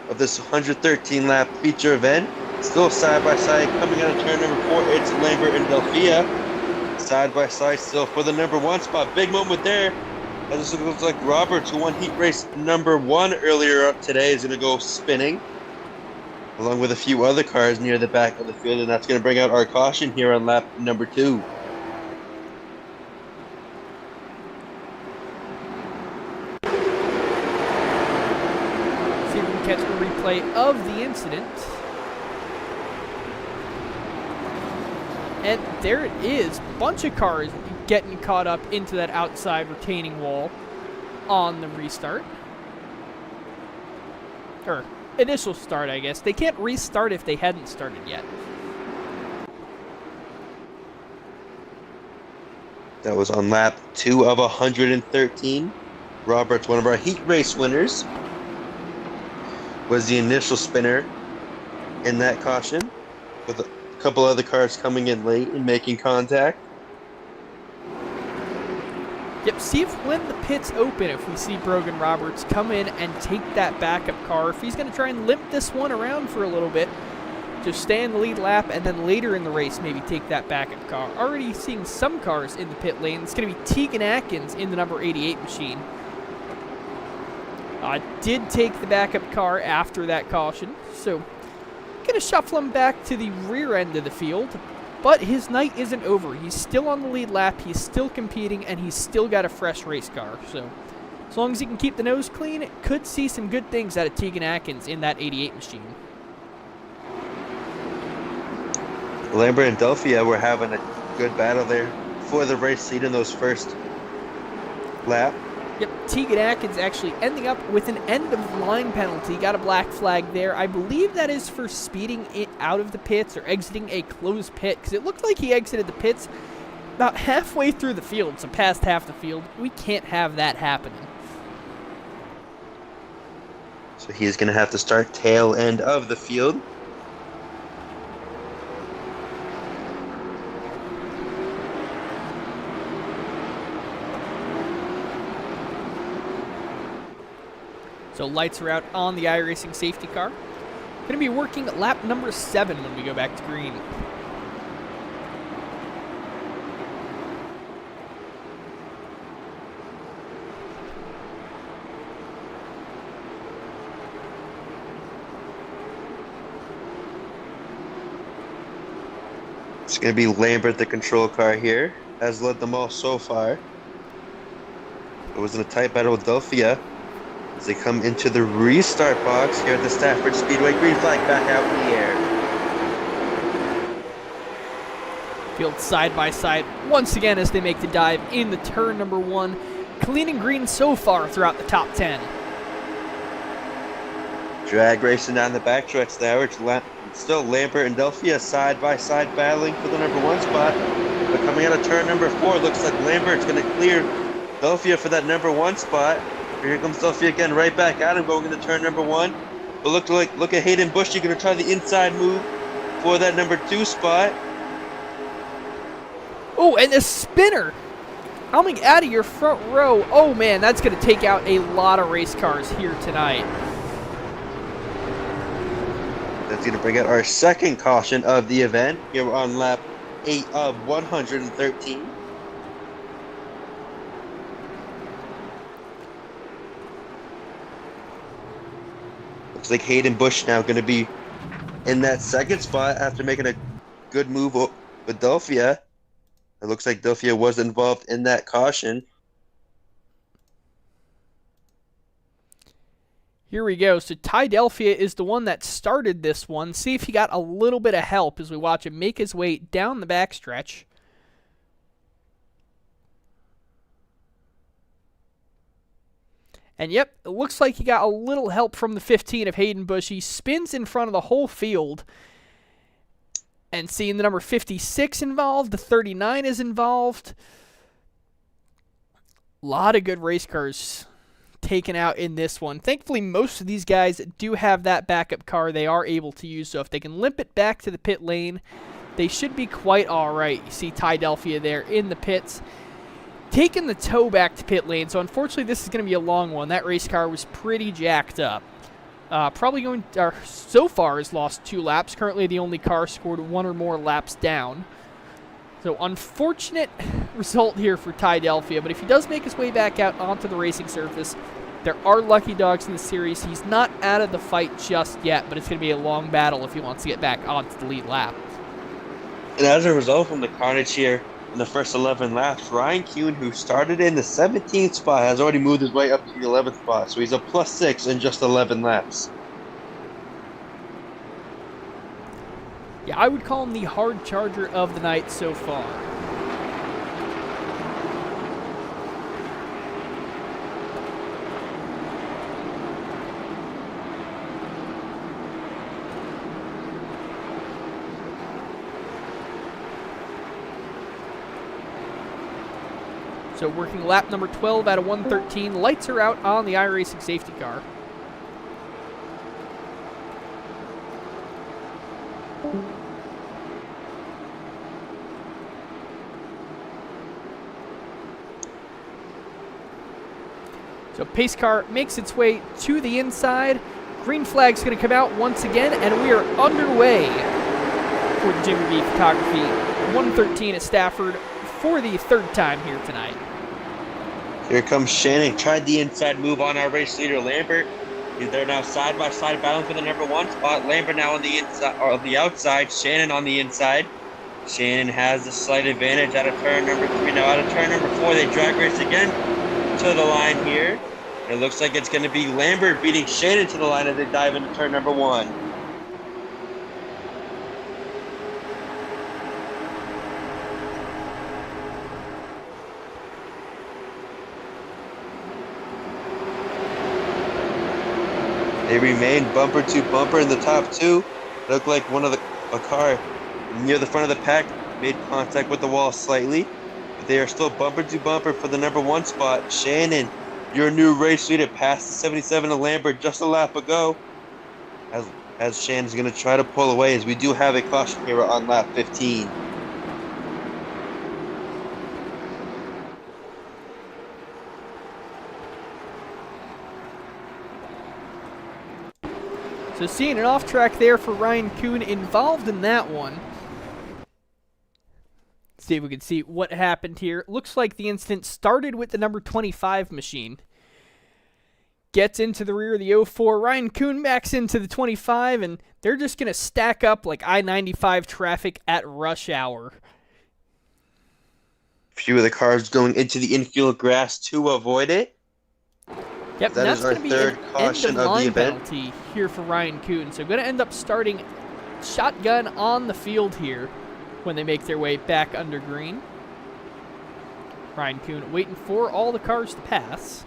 of this 113 lap feature event. Still side by side coming out of turn number 4. It's Lambert and Delphia. Side by side still for the number 1 spot. Big moment there. As this looks like Roberts, who won heat race number 1 earlier up today, is going to go spinning, along with a few other cars near the back of the field, and that's going to bring out our caution here on lap number 2. See if we can catch a replay of the incident. And there it is. Bunch of cars getting caught up into that outside retaining wall on the restart. Or initial start, I guess. They can't restart if they hadn't started yet. That was on lap 2 of 113. Roberts, one of our heat race winners, was the initial spinner in that caution, with a couple other cars coming in late and making contact. Yep, see if when the pits open, if we see Brogan Roberts come in and take that backup car, if he's going to try and limp this one around for a little bit, just stay in the lead lap, and then later in the race maybe take that backup car. Already seeing some cars in the pit lane. It's going to be Tegan Atkins in the number 88 machine. Did take the backup car after that caution, so going to shuffle him back to the rear end of the field. But his night isn't over. He's still on the lead lap, he's still competing, and he's still got a fresh race car. So as long as he can keep the nose clean, could see some good things out of Tegan Atkins in that 88 machine. Lambert and Delphia were having a good battle there for the race lead in those first lap. Yep, Tegan Atkins actually ending up with an end-of-line penalty. Got a black flag there. I believe that is for speeding it out of the pits or exiting a closed pit, because it looked like he exited the pits about halfway through the field, so past half the field. We can't have that happening. So he's going to have to start tail end of the field. So lights are out on the iRacing safety car. Going to be working lap number 7 when we go back to green. It's going to be Lambert, the control car here, has led them all so far. It was in a tight battle with Delphia as they come into the restart box here at the Stafford Speedway. Green flag back out in the air. Field side by side once again as they make the dive in the turn number 1. Clean and green so far throughout the top 10. Drag racing down the backstretch there. It's still Lambert and Delphia side by side battling for the number 1 spot. But coming out of turn number 4, looks like Lambert's going to clear Delphia for that number 1 spot. Here comes Delphia again, right back at him, going into turn number 1. But look at Hayden Bush. You're going to try the inside move for that number 2 spot. Oh, and the spinner coming out of your front row. Oh man, that's going to take out a lot of race cars here tonight. That's going to bring out our second caution of the event. Here we're on lap 8 of 113. Looks like Hayden Bush now going to be in that second spot after making a good move with Delphia. It looks like Delphia was involved in that caution. Here we go. So Ty Delphia is the one that started this one. See if he got a little bit of help as we watch him make his way down the backstretch. And yep, it looks like he got a little help from the 15 of Hayden Bush. He spins in front of the whole field. And seeing the number 56 involved, the 39 is involved. A lot of good race cars taken out in this one. Thankfully, most of these guys do have that backup car they are able to use. So if they can limp it back to the pit lane, they should be quite all right. You see Ty Delphia there in the pits. taking the tow back to pit lane. So unfortunately, this is going to be a long one. That race car was pretty jacked up. Probably going, so far has lost 2 laps. Currently, the only car scored 1 or more laps down. So unfortunate result here for Ty Delphia. But if he does make his way back out onto the racing surface, there are lucky dogs in the series. He's not out of the fight just yet, but it's going to be a long battle if he wants to get back onto the lead lap. And as a result from the carnage here in the first 11 laps, Ryan Kuhn, who started in the 17th spot, has already moved his way up to the 11th spot. So he's a +6 in just 11 laps. Yeah, I would call him the hard charger of the night so far. So working lap number 12 out of 113. Lights are out on the iRacing safety car. So pace car makes its way to the inside. Green flag's going to come out once again, and we are underway for the Jimmy B Photography 113 at Stafford for the 3rd time here tonight. Here comes Shannon. Tried the inside move on our race leader, Lambert. They're now side by side battling for the number 1 spot. Lambert now on the inside, or the outside. Shannon on the inside. Shannon has a slight advantage out of turn number 3. Now out of turn number 4, they drag race again to the line here. It looks like it's going to be Lambert beating Shannon to the line as they dive into turn number 1. They remain bumper to bumper in the top 2. Look like a car near the front of the pack made contact with the wall slightly. But they are still bumper to bumper for the number 1 spot. Shannon, your new race leader, passed the 77 of Lambert just a lap ago. As Shannon's going to try to pull away, as we do have a caution here on lap 15. So seeing an off track there for Ryan Kuhn involved in that one. See if we can see what happened here. Looks like the incident started with the number 25 machine. Gets into the rear of the 04. Ryan Kuhn backs into the 25, and they're just going to stack up like I-95 traffic at rush hour. Few of the cars going into the infield grass to avoid it. Yep, that is our 3rd caution of the event. Penalty here for Ryan Kuhn. So going to end up starting shotgun on the field here when they make their way back under green. Ryan Kuhn waiting for all the cars to pass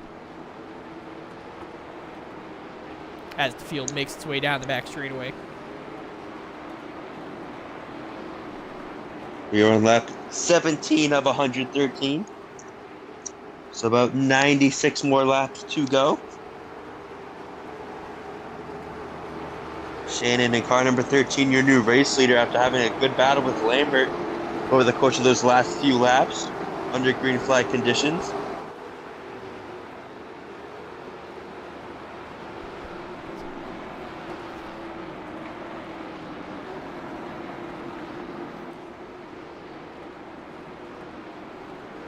as the field makes its way down the back straightaway. We are on lap 17 of 113. So about 96 more laps to go. Shannon in car number 13, your new race leader, after having a good battle with Lambert over the course of those last few laps under green flag conditions.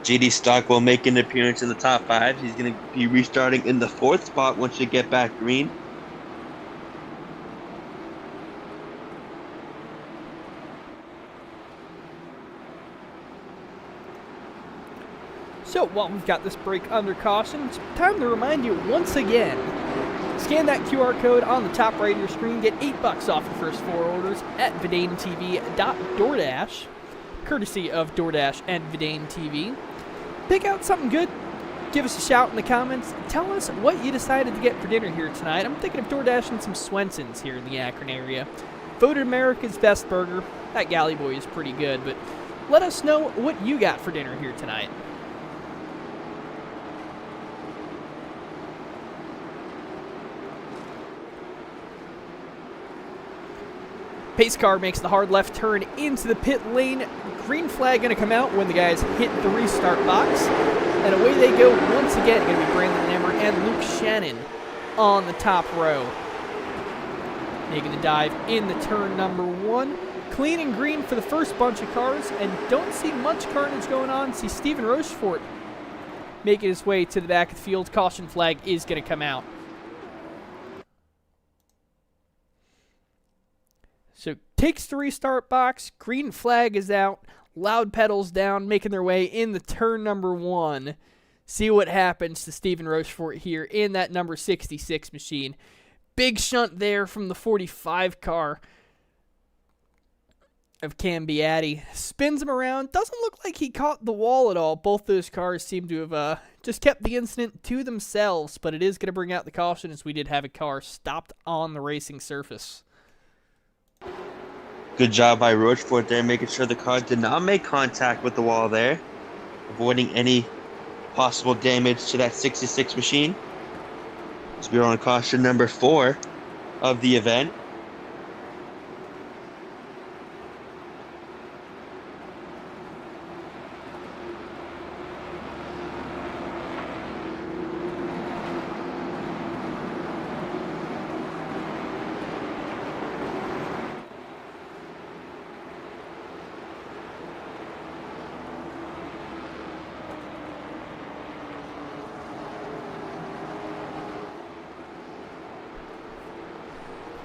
JD Stockwell making an appearance in the top 5. He's going to be restarting in the 4th spot once you get back green. So while we've got this break under caution, it's time to remind you once again, scan that QR code on the top right of your screen, get $8 off your first 4 orders at VidaneTV.DoorDash, courtesy of DoorDash and VidaneTV. Pick out something good, give us a shout in the comments, tell us what you decided to get for dinner here tonight. I'm thinking of DoorDash and some Swenson's here in the Akron area. Voted America's best burger. That Galley Boy is pretty good, but let us know what you got for dinner here tonight. Pace car makes the hard left turn into the pit lane. Green flag going to come out when the guys hit the restart box. And away they go once again. Going to be Brandon Lambert and Luke Shannon on the top row. Making the dive in the turn number 1. Clean and green for the first bunch of cars, and don't see much carnage going on. See Stephen Rochefort making his way to the back of the field. Caution flag is going to come out. So takes the restart box. Green flag is out. Loud pedals down, making their way in the turn number 1. See what happens to Stephen Rochefort here in that number 66 machine. Big shunt there from the 45 car of Cam Beatty. Spins him around. Doesn't look like he caught the wall at all. Both those cars seem to have just kept the incident to themselves, but it is going to bring out the caution as we did have a car stopped on the racing surface. Good job by Rochefort there, making sure the car did not make contact with the wall there, avoiding any possible damage to that 66 machine. So we're on caution number 4 of the event.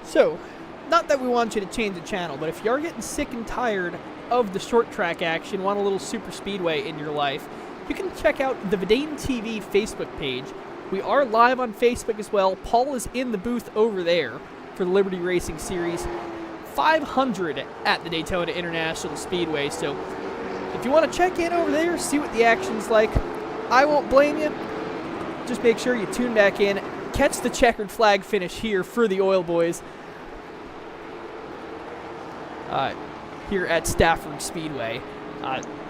So, not that we want you to change the channel, but if you are getting sick and tired of the short track action, want a little super speedway in your life, you can check out the VidaneTV Facebook page. We are live on Facebook as well. Paul is in the booth over there for the Liberty Racing Series 500 at the Daytona International Speedway. So, if you want to check in over there, see what the action's like, I won't blame you. Just make sure you tune back in. Catch the checkered flag finish here for the Oil Boys. Here at Stafford Speedway.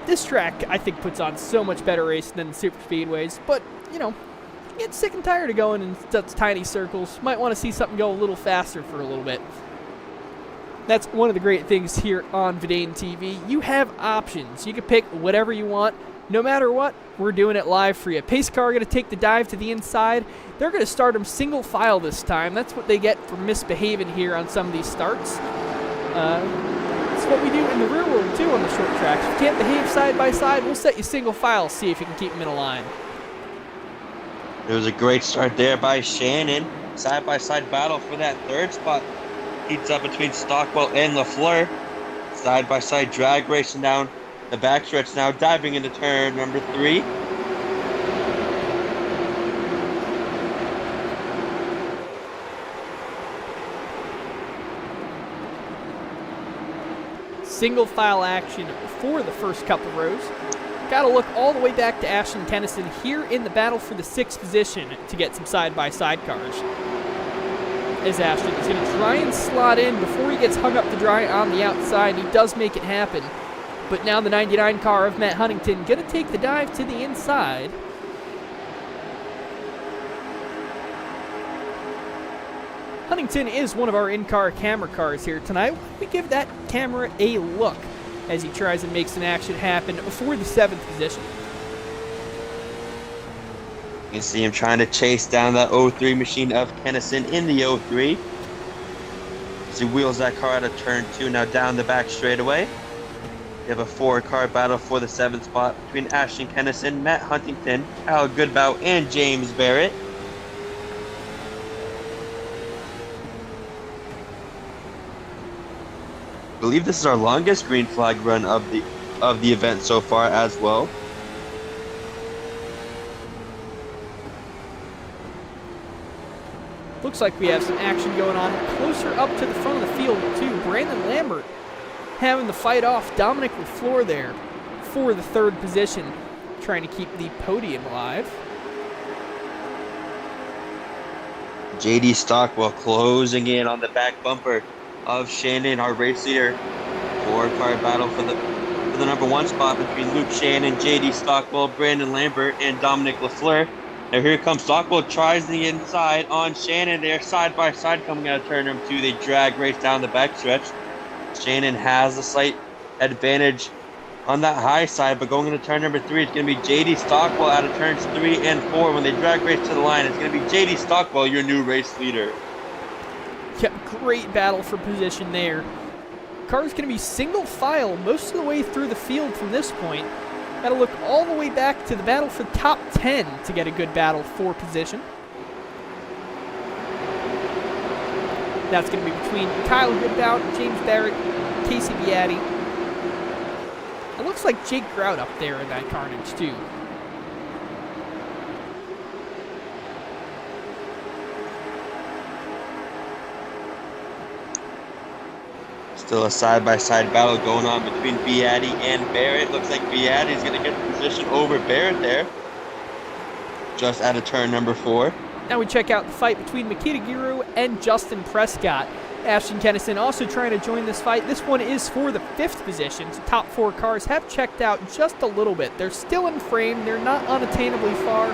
This track, I think, puts on so much better racing than the super speedways, but, you know, you get sick and tired of going in such tiny circles. Might want to see something go a little faster for a little bit. That's one of the great things here on VidaneTV. You have options. You can pick whatever you want. No matter what, we're doing it live for you. Pace car going to take the dive to the inside. They're going to start them single file this time. That's what they get for misbehaving here on some of these starts. It's what we do in the real world, too, on the short tracks. If you can't behave side by side, we'll set you single file, see if you can keep them in a line. There was a great start there by Shannon. Side-by-side battle for that third spot. Heats up between Stockwell and LaFleur. Side-by-side drag racing down the backstretch now, diving into turn number 3. Single file action for the first couple rows. Got to look all the way back to Ashton Kennison here in the battle for the 6th position to get some side-by-side cars. As Ashton is going to try and slot in before he gets hung up to dry on the outside. He does make it happen. But now the 99 car of Matt Huntington going to take the dive to the inside. Huntington is one of our in-car camera cars here tonight. We give that camera a look as he tries and makes an action happen for the 7th position. You can see him trying to chase down that 03 machine of Kennison in the 03. As he wheels that car out of turn 2, now down the back straightaway. You have a 4-car battle for the 7th spot between Ashton Kennison, Matt Huntington, Al Goodbow, and James Barrett. I believe this is our longest green flag run of the event so far as well. Looks like we have some action going on closer up to the front of the field too. Brandon Lambert having the fight off Dominic LaFleur there for the 3rd position, trying to keep the podium alive. JD Stockwell closing in on the back bumper of Shannon, our race leader. 4-car battle for the number 1 spot between Luke Shannon, JD Stockwell, Brandon Lambert, and Dominic LaFleur. Now here comes Stockwell, tries the inside on Shannon there, side by side coming out of turn number 2. They drag race down the backstretch. Shannon has the slight advantage on that high side, but going into turn number 3, it's going to be JD Stockwell out of turns 3 and 4. When they drag race to the line, it's going to be JD Stockwell, your new race leader. Yep, great battle for position there. Car's going to be single file most of the way through the field from this point. Got to look all the way back to the battle for top 10 to get a good battle for position. That's going to be between Kyle Goodbout, James Barrett, Casey Beatty. It looks like Jake Grout up there in that carnage too. Still a side-by-side battle going on between Beatty and Barrett. Looks like Beatty is going to get the position over Barrett there. Just out of turn number 4. Now we check out the fight between Makita Giroux and Justin Prescott. Ashton Kennison also trying to join this fight. This one is for the 5th position. So top 4 cars have checked out just a little bit. They're still in frame. They're not unattainably far,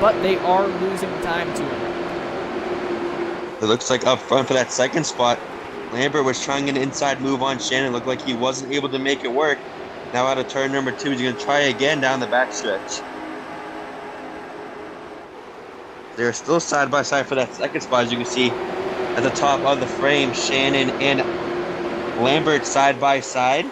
but they are losing time to him. It looks like up front for that 2nd spot, Lambert was trying an inside move on Shannon. Looked like he wasn't able to make it work. Now out of turn number 2, he's going to try again down the backstretch. They're still side by side for that 2nd spot, as you can see at the top of the frame. Shannon and Lambert side by side.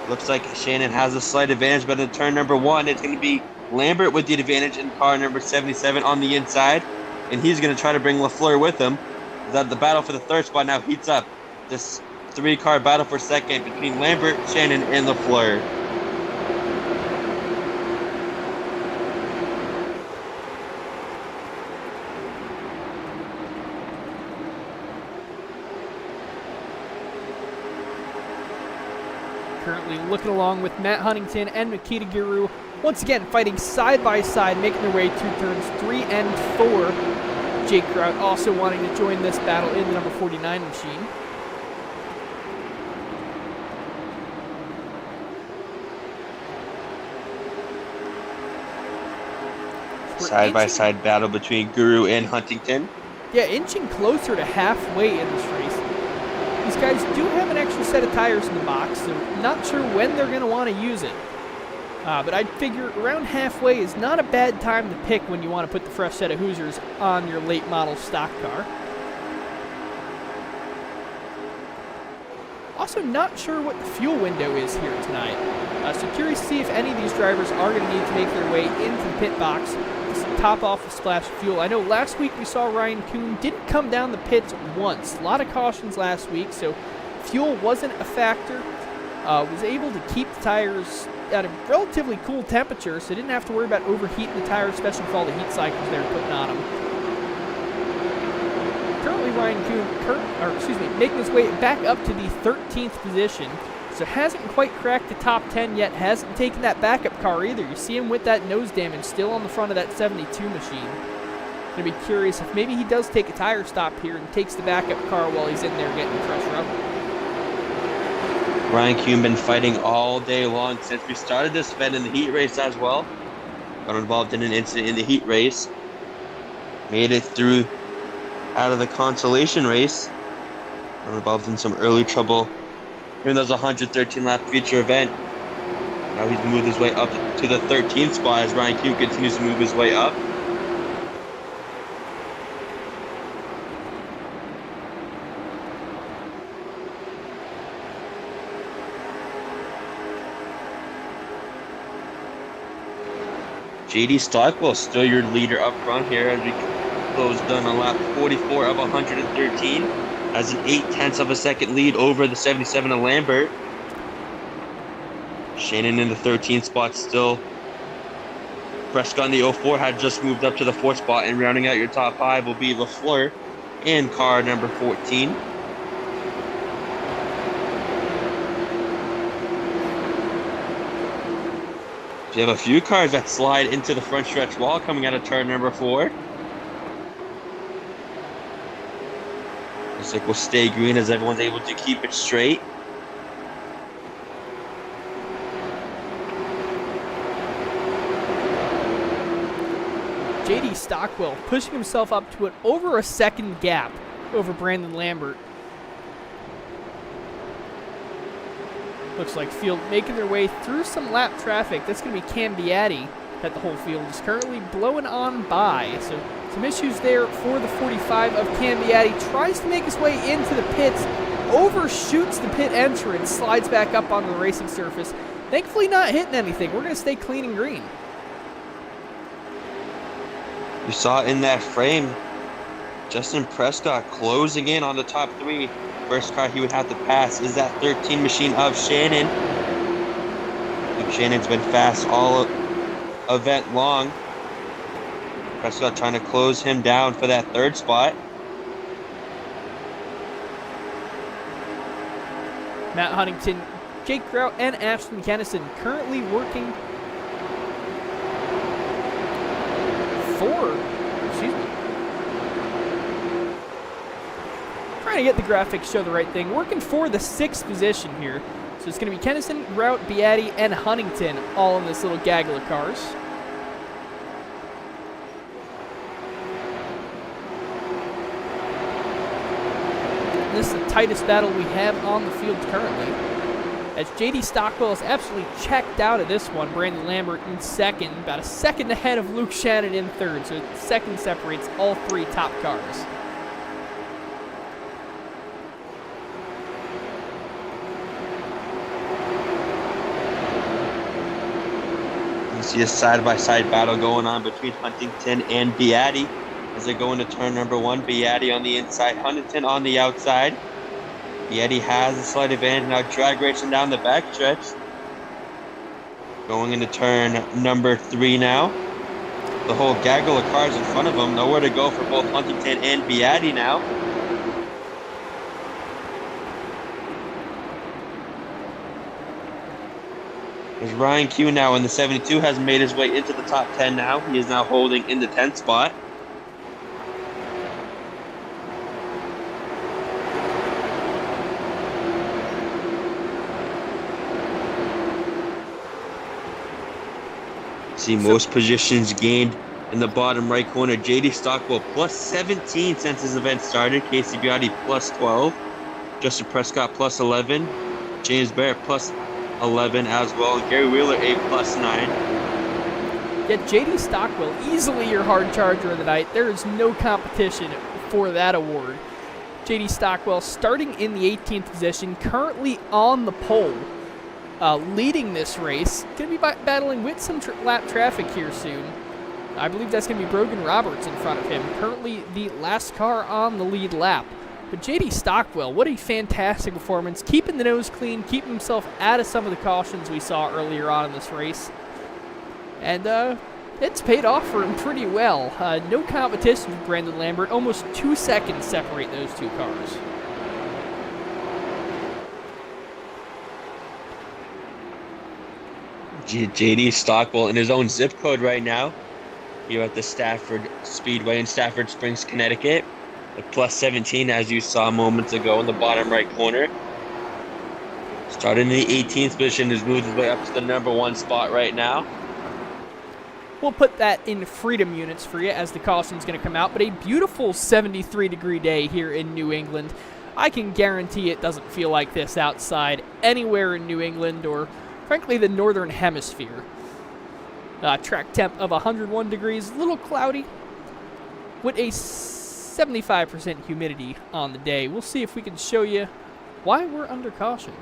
Looks like Shannon has a slight advantage, but in turn number 1, it's going to be Lambert with the advantage in car number 77 on the inside, and he's going to try to bring LaFleur with him. The battle for the 3rd spot now heats up. This 3-car battle for 2nd between Lambert, Shannon, and LaFleur. Currently looking along with Matt Huntington and Makita Giroux. Once again, fighting side by side, making their way through turns 3 and 4. Jake Grout also wanting to join this battle in the number 49 machine. Side by side battle between Giroux and Huntington. Yeah, inching closer to halfway in this race. These guys do have an extra set of tires in the box, so not sure when they're going to want to use it. But I'd figure around halfway is not a bad time to pick when you want to put the fresh set of Hoosiers on your late model stock car. Also not sure what the fuel window is here tonight. So curious to see if any of these drivers are going to need to make their way into the pit box to top off a splash of fuel. I know last week we saw Ryan Kuhn didn't come down the pits once. A lot of cautions last week, so fuel wasn't a factor. Was able to keep the tires at a relatively cool temperature, so didn't have to worry about overheating the tires, especially for all the heat cycles they were putting on them. Currently Ryan Kuhn, making his way back up to the 13th position, so hasn't quite cracked the top 10 yet, hasn't taken that backup car either. You see him with that nose damage still on the front of that 72 machine. Gonna be curious if maybe he does take a tire stop here and takes the backup car while he's in there getting fresh rubber. Ryan Kuhn been fighting all day long since we started this event in the heat race as well. Got involved in an incident in the heat race. Made it through out of the consolation race. Got involved in some early trouble. Even though it was a 113 lap feature event. Now he's moved his way up to the 13th spot as Ryan Kuhn continues to move his way up. JD Stockwell still your leader up front here as we close done on lap 44 of 113. Has an 0.8 of a second lead over the 77 of Lambert. Shannon in the 13th spot still. Prescott in the 04 had just moved up to the 4th spot, and rounding out your top 5 will be LaFleur in car number 14. You have a few cars that slide into the front stretch wall coming out of turn number 4. Looks like we'll stay green as everyone's able to keep it straight. JD Stockwell pushing himself up to an over a second gap over Brandon Lambert. Looks like field making their way through some lap traffic. That's going to be Cam Beatty that the whole field is currently blowing on by. So some issues there for the 45 of Cam Beatty. Tries to make his way into the pits, overshoots the pit entrance, slides back up onto the racing surface. Thankfully not hitting anything. We're going to stay clean and green. You saw in that frame, Justin Prescott closing in on the top 3. First car he would have to pass is that 13 machine of Shannon. Shannon's been fast all event long. Prescott trying to close him down for that 3rd spot. Matt Huntington, Jake Grout, and Ashton Kennison currently working trying to get the graphics show the right thing. Working for the 6th position here. So it's going to be Kennison, Grout, Beatty, and Huntington all in this little gaggle of cars. This is the tightest battle we have on the field currently, as J.D. Stockwell is absolutely checked out of this one. Brandon Lambert in 2nd, about a 2nd ahead of Luke Shannon in 3rd, so 2nd separates all 3 top cars. You see a side-by-side battle going on between Huntington and Beatty as they go into turn number 1. Beatty on the inside, Huntington on the outside. Beatty has a slight advantage now, drag racing down the backstretch. Going into turn number 3 now. The whole gaggle of cars in front of him. Nowhere to go for both Huntington and Beatty now. There's Ryan Q now in the 72, has made his way into the top 10 now. He is now holding in the 10th spot. See most positions gained in the bottom right corner. J.D. Stockwell plus 17 since his event started. Casey Beatty plus 12. Justin Prescott plus 11. James Barrett plus 11 as well. Gary Wheeler a plus 9. Yeah, J.D. Stockwell, easily your hard charger of the night. There is no competition for that award. J.D. Stockwell starting in the 18th position, currently on the pole. Leading this race, going to be battling with some lap traffic here soon. I believe that's going to be Brogan Roberts in front of him, currently the last car on the lead lap. But J.D. Stockwell, what a fantastic performance, keeping the nose clean, keeping himself out of some of the cautions we saw earlier on in this race. And it's paid off for him pretty well. No competition for Brandon Lambert, almost 2 seconds separate those 2 cars. J.D. Stockwell in his own zip code right now. Here at the Stafford Speedway in Stafford Springs, Connecticut. At plus 17, as you saw moments ago in the bottom right corner. Starting in the 18th position, has moved his way up to the number 1 spot right now. We'll put that in freedom units for you as the caution's going to come out. But a beautiful 73-degree day here in New England. I can guarantee it doesn't feel like this outside anywhere in New England or, frankly, the northern hemisphere. Track temp of 101 degrees, a little cloudy, with a 75% humidity on the day. We'll see if we can show you why we're under caution.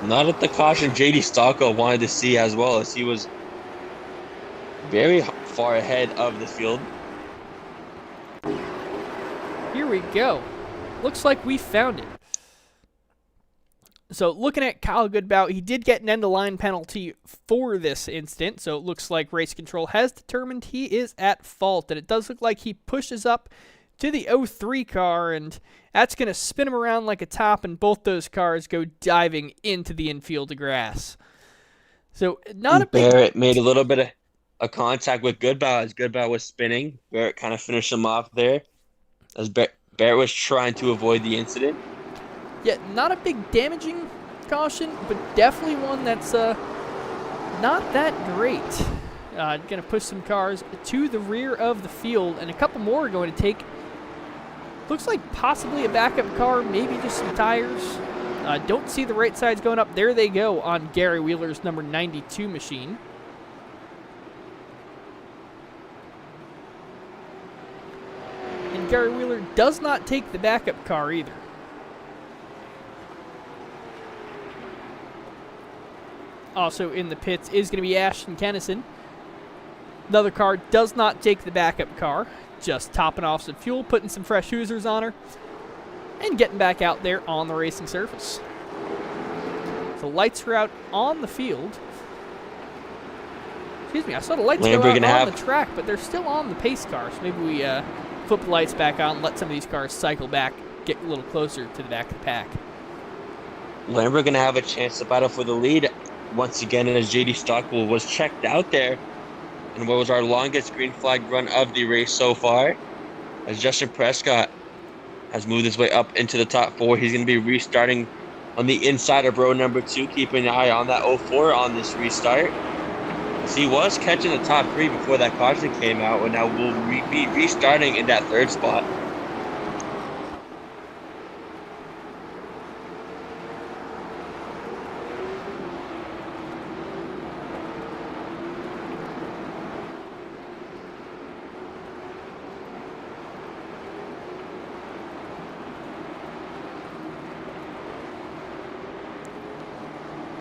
Not at the caution J.D. Stockwell wanted to see, as well, as he was very far ahead of the field. Here we go. Looks like we found it. So looking at Kyle Goodbout, he did get an end-of-line penalty for this incident, so it looks like race control has determined he is at fault, and it does look like he pushes up to the 03 car, and that's going to spin him around like a top, and both those cars go diving into the infield of grass. So not a big... Barrett made a little bit of a contact with Goodbout as Goodbout was spinning. Barrett kind of finished him off there as Barrett was trying to avoid the incident. Yeah, not a big damaging caution, but definitely one that's not that great. Going to push some cars to the rear of the field, and a couple more are going to take, looks like possibly a backup car, maybe just some tires. Don't see the right sides going up. There they go on Gary Wheeler's number 92 machine. And Gary Wheeler does not take the backup car either. Also in the pits is going to be Ashton Kennison. Another car does not take the backup car. Just topping off some fuel, putting some fresh Hoosers on her, and getting back out there on the racing surface. So lights are out on the field. Excuse me, I saw the lights go out on the track, but they're still on the pace car. So maybe we flip the lights back on, let some of these cars cycle back, get a little closer to the back of the pack. Lambert going to have a chance to battle for the lead once again, as JD Stockwell was checked out there in what was our longest green flag run of the race so far, as Justin Prescott has moved his way up into the top 4. He's going to be restarting on the inside of row number 2, keeping an eye on that 04 on this restart. As he was catching the top 3 before that caution came out, and now will be restarting in that 3rd spot.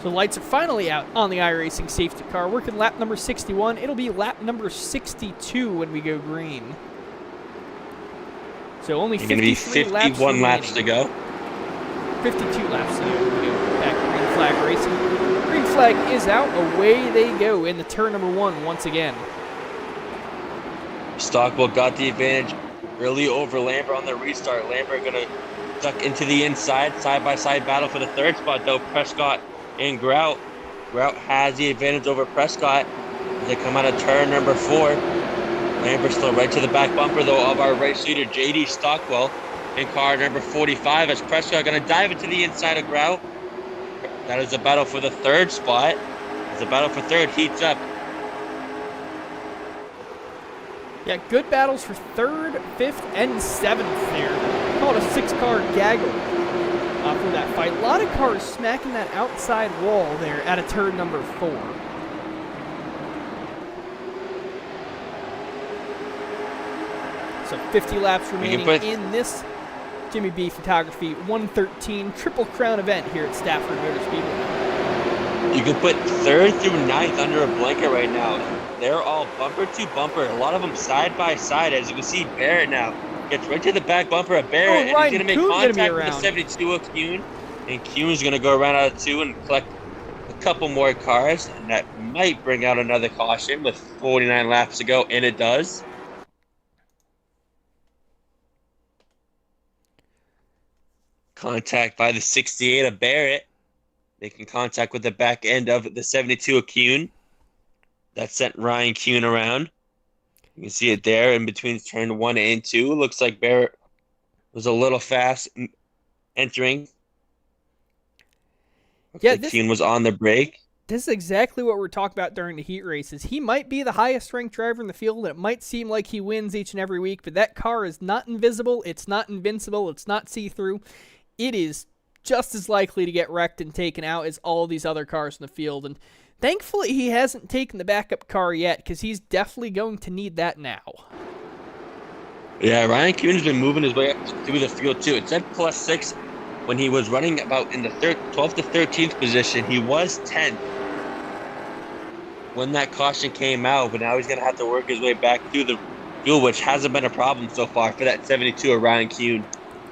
The lights are finally out on the iRacing safety car. Working lap number 61. It'll be lap number 62 when we go green. So only 53 laps 51 laps to go. 52 laps to go when we go back to green flag racing. Green flag is out. Away they go into turn number 1 once again. Stockwell got the advantage early over Lambert on the restart. Lambert going to duck into the inside. Side-by-side battle for the 3rd spot, though. Prescott and Grout. Grout has the advantage over Prescott as they come out of turn number 4. Lambert still right to the back bumper, though, of our race leader, JD Stockwell, in car number 45, as Prescott going to dive into the inside of Grout. That is a battle for the 3rd spot. As the battle for 3rd heats up. Yeah, good battles for 3rd, 5th, and 7th there. Call it a 6-car gaggle. For that fight. A lot of cars smacking that outside wall there at a turn number 4. So 50 laps remaining in this Jimmy B Photography 113 Triple Crown event here at Stafford Motor Speedway. You can put 3rd through 9th under a blanket right now. They're all bumper to bumper. A lot of them side by side. As you can see, Barrett now gets right to the back bumper of Barrett, and he's going to make contact with the 72 of Kuhn. And Kuhn's going to go around out of 2 and collect a couple more cars. And that might bring out another caution with 49 laps to go, and it does. Contact by the 68 of Barrett. Making contact with the back end of the 72 of Kuhn. That sent Ryan Kuhn around. You can see it there in between turn 1 and 2. Looks like Barrett was a little fast entering. Yeah, Kuhn was on the brake. This is exactly what we're talking about during the heat races. He might be the highest ranked driver in the field, and it might seem like he wins each and every week, but that car is not invisible, it's not invincible, it's not see-through. It is just as likely to get wrecked and taken out as all these other cars in the field, and thankfully, he hasn't taken the backup car yet, because he's definitely going to need that now. Yeah, Ryan Kuhn's been moving his way up through the field, too. It said +6 when he was running about in the 12th to 13th position. He was 10th when that caution came out, but now he's going to have to work his way back through the field, which hasn't been a problem so far for that 72 of Ryan Kuhn.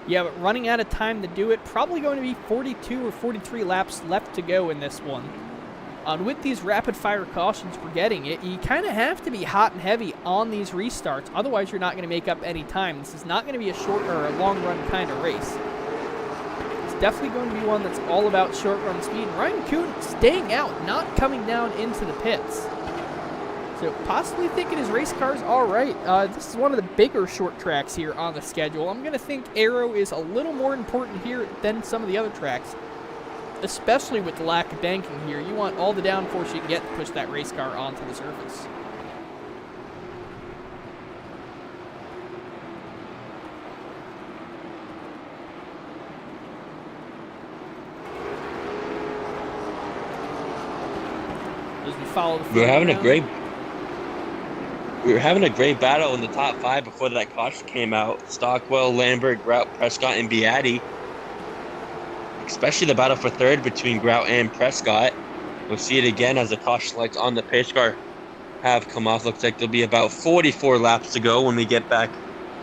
Yeah, but running out of time to do it, probably going to be 42 or 43 laps left to go in this one. With these rapid-fire cautions we're getting, you kind of have to be hot and heavy on these restarts. Otherwise, you're not going to make up any time. This is not going to be a short or a long-run kind of race. It's definitely going to be one that's all about short-run speed. And Ryan Kuhn staying out, not coming down into the pits. So possibly thinking his race car's all right. This is one of the bigger short tracks here on the schedule. I'm going to think Aero is a little more important here than some of the other tracks, especially with the lack of banking here. You want all the downforce you can get to push that race car onto the surface. follow the field. We were having around. we were having a great battle in the top 5 before that caution came out. Stockwell, Lambert, Grout, Prescott, and Beatty. Especially the battle for third between Grout and Prescott. We'll see it again as the caution lights on the pace car have come off. Looks like there'll be about 44 laps to go when we get back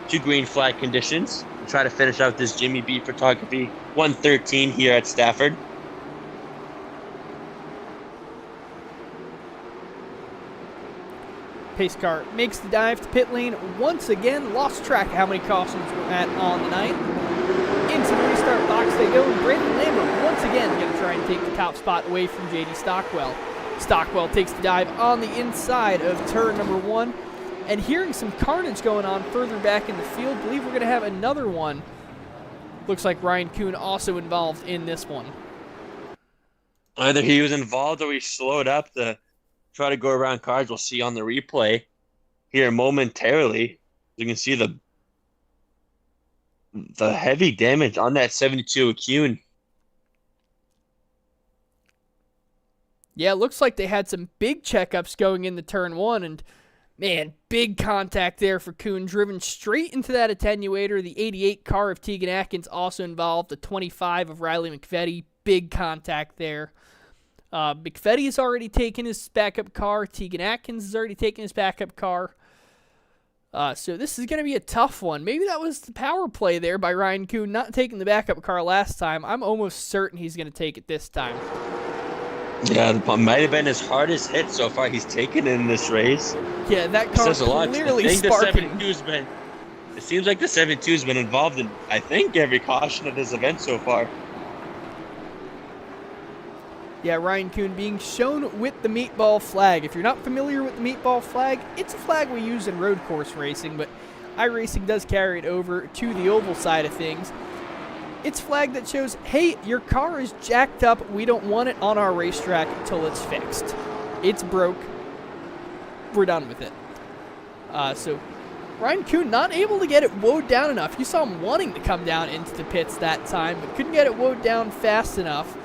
to green flag conditions. We'll try to finish out this Jimmy B Photography 113 here at Stafford. Pace car makes the dive to pit lane once again. Lost track of how many cautions we're at on the night. Into the restart box they go, and Brandon Lambert once again going to try and take the top spot away from JD Stockwell. Stockwell takes the dive on the inside of turn number 1. And hearing some carnage going on further back in the field, believe we're going to have another one. Looks like Ryan Kuhn also involved in this one. Either he was involved or he slowed up to try to go around cars. We'll see on the replay here momentarily. You can see the heavy damage on that 72 Kuhn. Yeah, it looks like they had some big checkups going into turn 1, and man, big contact there for Kuhn, driven straight into that attenuator. The 88 car of Tegan Atkins also involved, the 25 of Riley McVetti, big contact there. McVetti has already taken his backup car. Tegan Atkins has already taken his backup car. So this is going to be a tough one. Maybe that was the power play there by Ryan Kuhn, not taking the backup car last time. I'm almost certain he's going to take it this time. Yeah, it might have been his hardest hit so far he's taken in this race. Yeah, that car clearly sparking. It seems like the 72's been involved in, I think, every caution of this event so far. Yeah, Ryan Kuhn being shown with the meatball flag. If you're not familiar with the meatball flag, it's a flag we use in road course racing, but iRacing does carry it over to the oval side of things. It's a flag that shows, hey, your car is jacked up. We don't want it on our racetrack until it's fixed. It's broke. We're done with it. So Ryan Kuhn not able to get it woed down enough. You saw him wanting to come down into the pits that time, but couldn't get it woed down fast enough.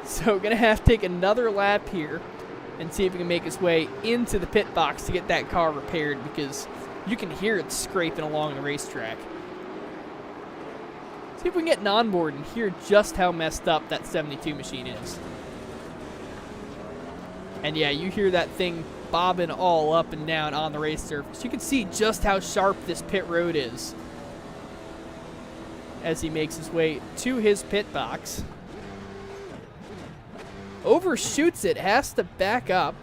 So going to have to take another lap here and see if he can make his way into the pit box to get that car repaired, because you can hear it scraping along the racetrack. See if we can get an onboard and hear just how messed up that 72 machine is. And yeah, you hear that thing bobbing all up and down on the race surface. You can see just how sharp this pit road is as he makes his way to his pit box. Overshoots it, has to back up.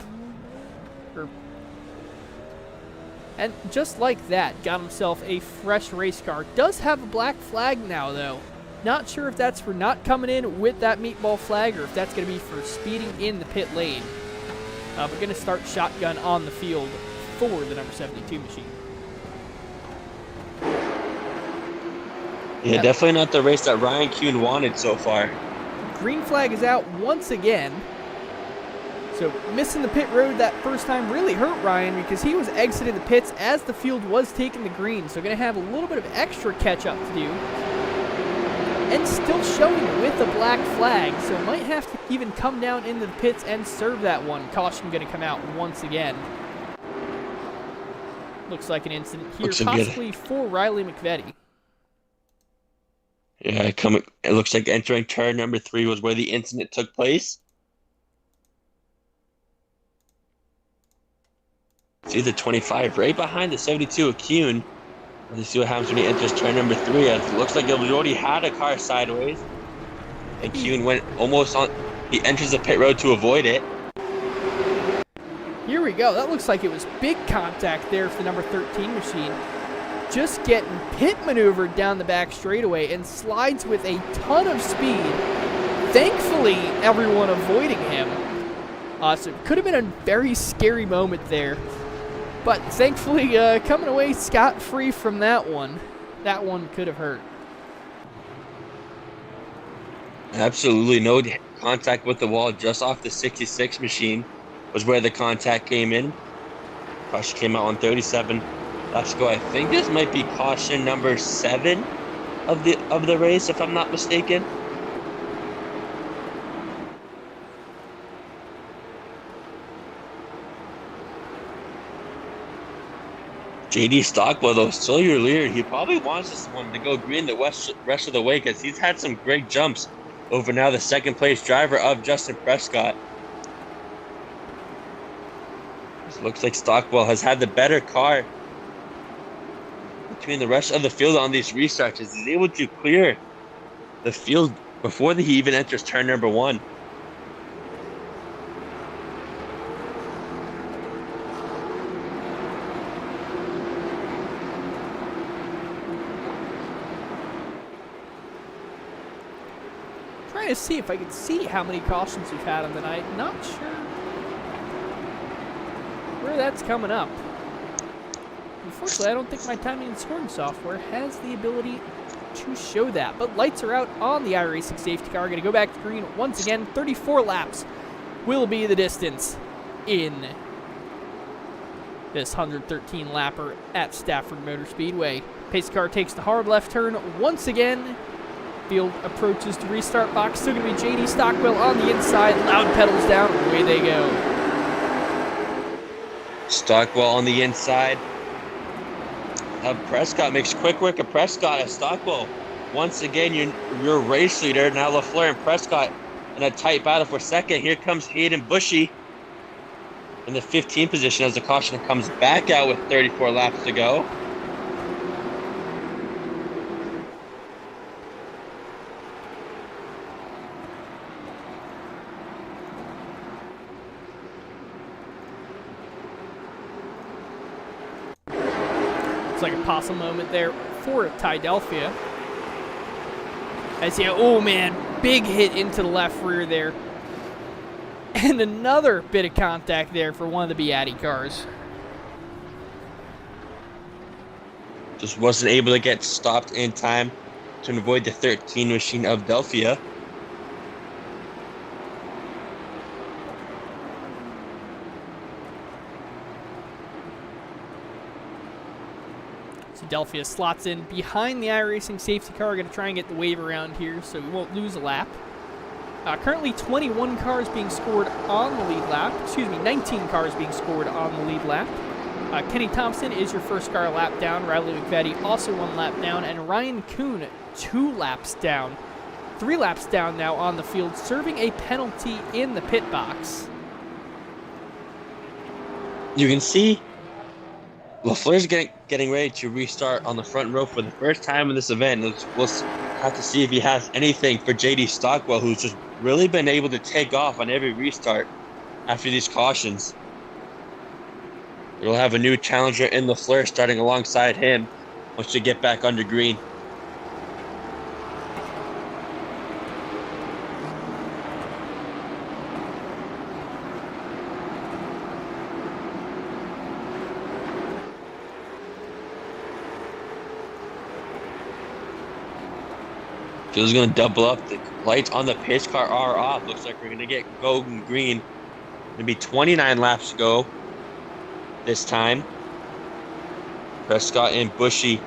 And just like that, got himself a fresh race car. Does have a black flag now, though. Not sure if that's for not coming in with that meatball flag or if that's going to be for speeding in the pit lane. We're going to start shotgun on the field for the number 72 machine. Yeah, definitely not the race that Ryan Kuhn wanted so far. Green flag is out once again. So missing the pit road that first time really hurt Ryan, because he was exiting the pits as the field was taking the green. So going to have a little bit of extra catch up to do. And still showing with the black flag. So might have to even come down into the pits and serve that one. Caution going to come out once again. Looks like an incident here, possibly for Riley McVetti. Yeah, it looks like entering turn number 3 was where the incident took place. See the 25 right behind the 72 of Kuhn. Let's see what happens when he enters turn number 3. It looks like he already had a car sideways. And Kuhn went almost on. He enters the pit road to avoid it. Here we go. That looks like it was big contact there for the number 13 machine. Just getting pit maneuvered down the back straightaway and slides with a ton of speed. Thankfully, everyone avoiding him. So it could have been a very scary moment there. But thankfully, coming away scot-free from that one. That one could have hurt. Absolutely no contact with the wall, just off the 66 machine was where the contact came in. Caution came out on 37. Let's go. I think this might be caution number 7 of the race, if I'm not mistaken. JD Stockwell, though, still your leader. He probably wants this one to go green the rest of the way because he's had some great jumps over now the second place driver of Justin Prescott. It looks like Stockwell has had the better car between the rest of the field on these restarts. He's able to clear the field before he even enters turn number 1. Trying to see if I can see how many cautions we've had on the night. Not sure where that's coming up. Unfortunately, I don't think my timing and scoring software has the ability to show that. But lights are out on the iRacing safety car. Going to go back to green once again. 34 laps will be the distance in this 113 lapper at Stafford Motor Speedway. Pace car takes the hard left turn once again. Field approaches the restart box. Still going to be JD Stockwell on the inside. Loud pedals down. Away they go. Stockwell on the inside. Prescott makes quick work of Prescott as Stockwell. Once again, your race leader. Now LaFleur and Prescott in a tight battle for second. Here comes Hayden Bushy in the 15th position as the caution comes back out with 34 laps to go. It's like a possum moment there for Tydelphia. As oh man, big hit into the left rear there. And another bit of contact there for one of the Beatty cars. Just wasn't able to get stopped in time to avoid the 13 machine of Delphia. So Delphia slots in behind the iRacing safety car. Going to try and get the wave around here so we won't lose a lap. Currently 21 cars being scored on the lead lap. 19 cars being scored on the lead lap. Kenny Thompson is your first car lap down. Riley McVetti also 1 lap down. And Ryan Kuhn 2 laps down. 3 laps down now on the field, serving a penalty in the pit box. You can see LaFleur's getting ready to restart on the front row for the first time in this event. We'll have to see if he has anything for JD Stockwell, who's just really been able to take off on every restart after these cautions. We'll have a new challenger in LaFleur starting alongside him once they get back under green. Field's going to double up. The lights on the pace car are off. Looks like we're going to get golden green. Going to be 29 laps to go this time. Prescott and Bushy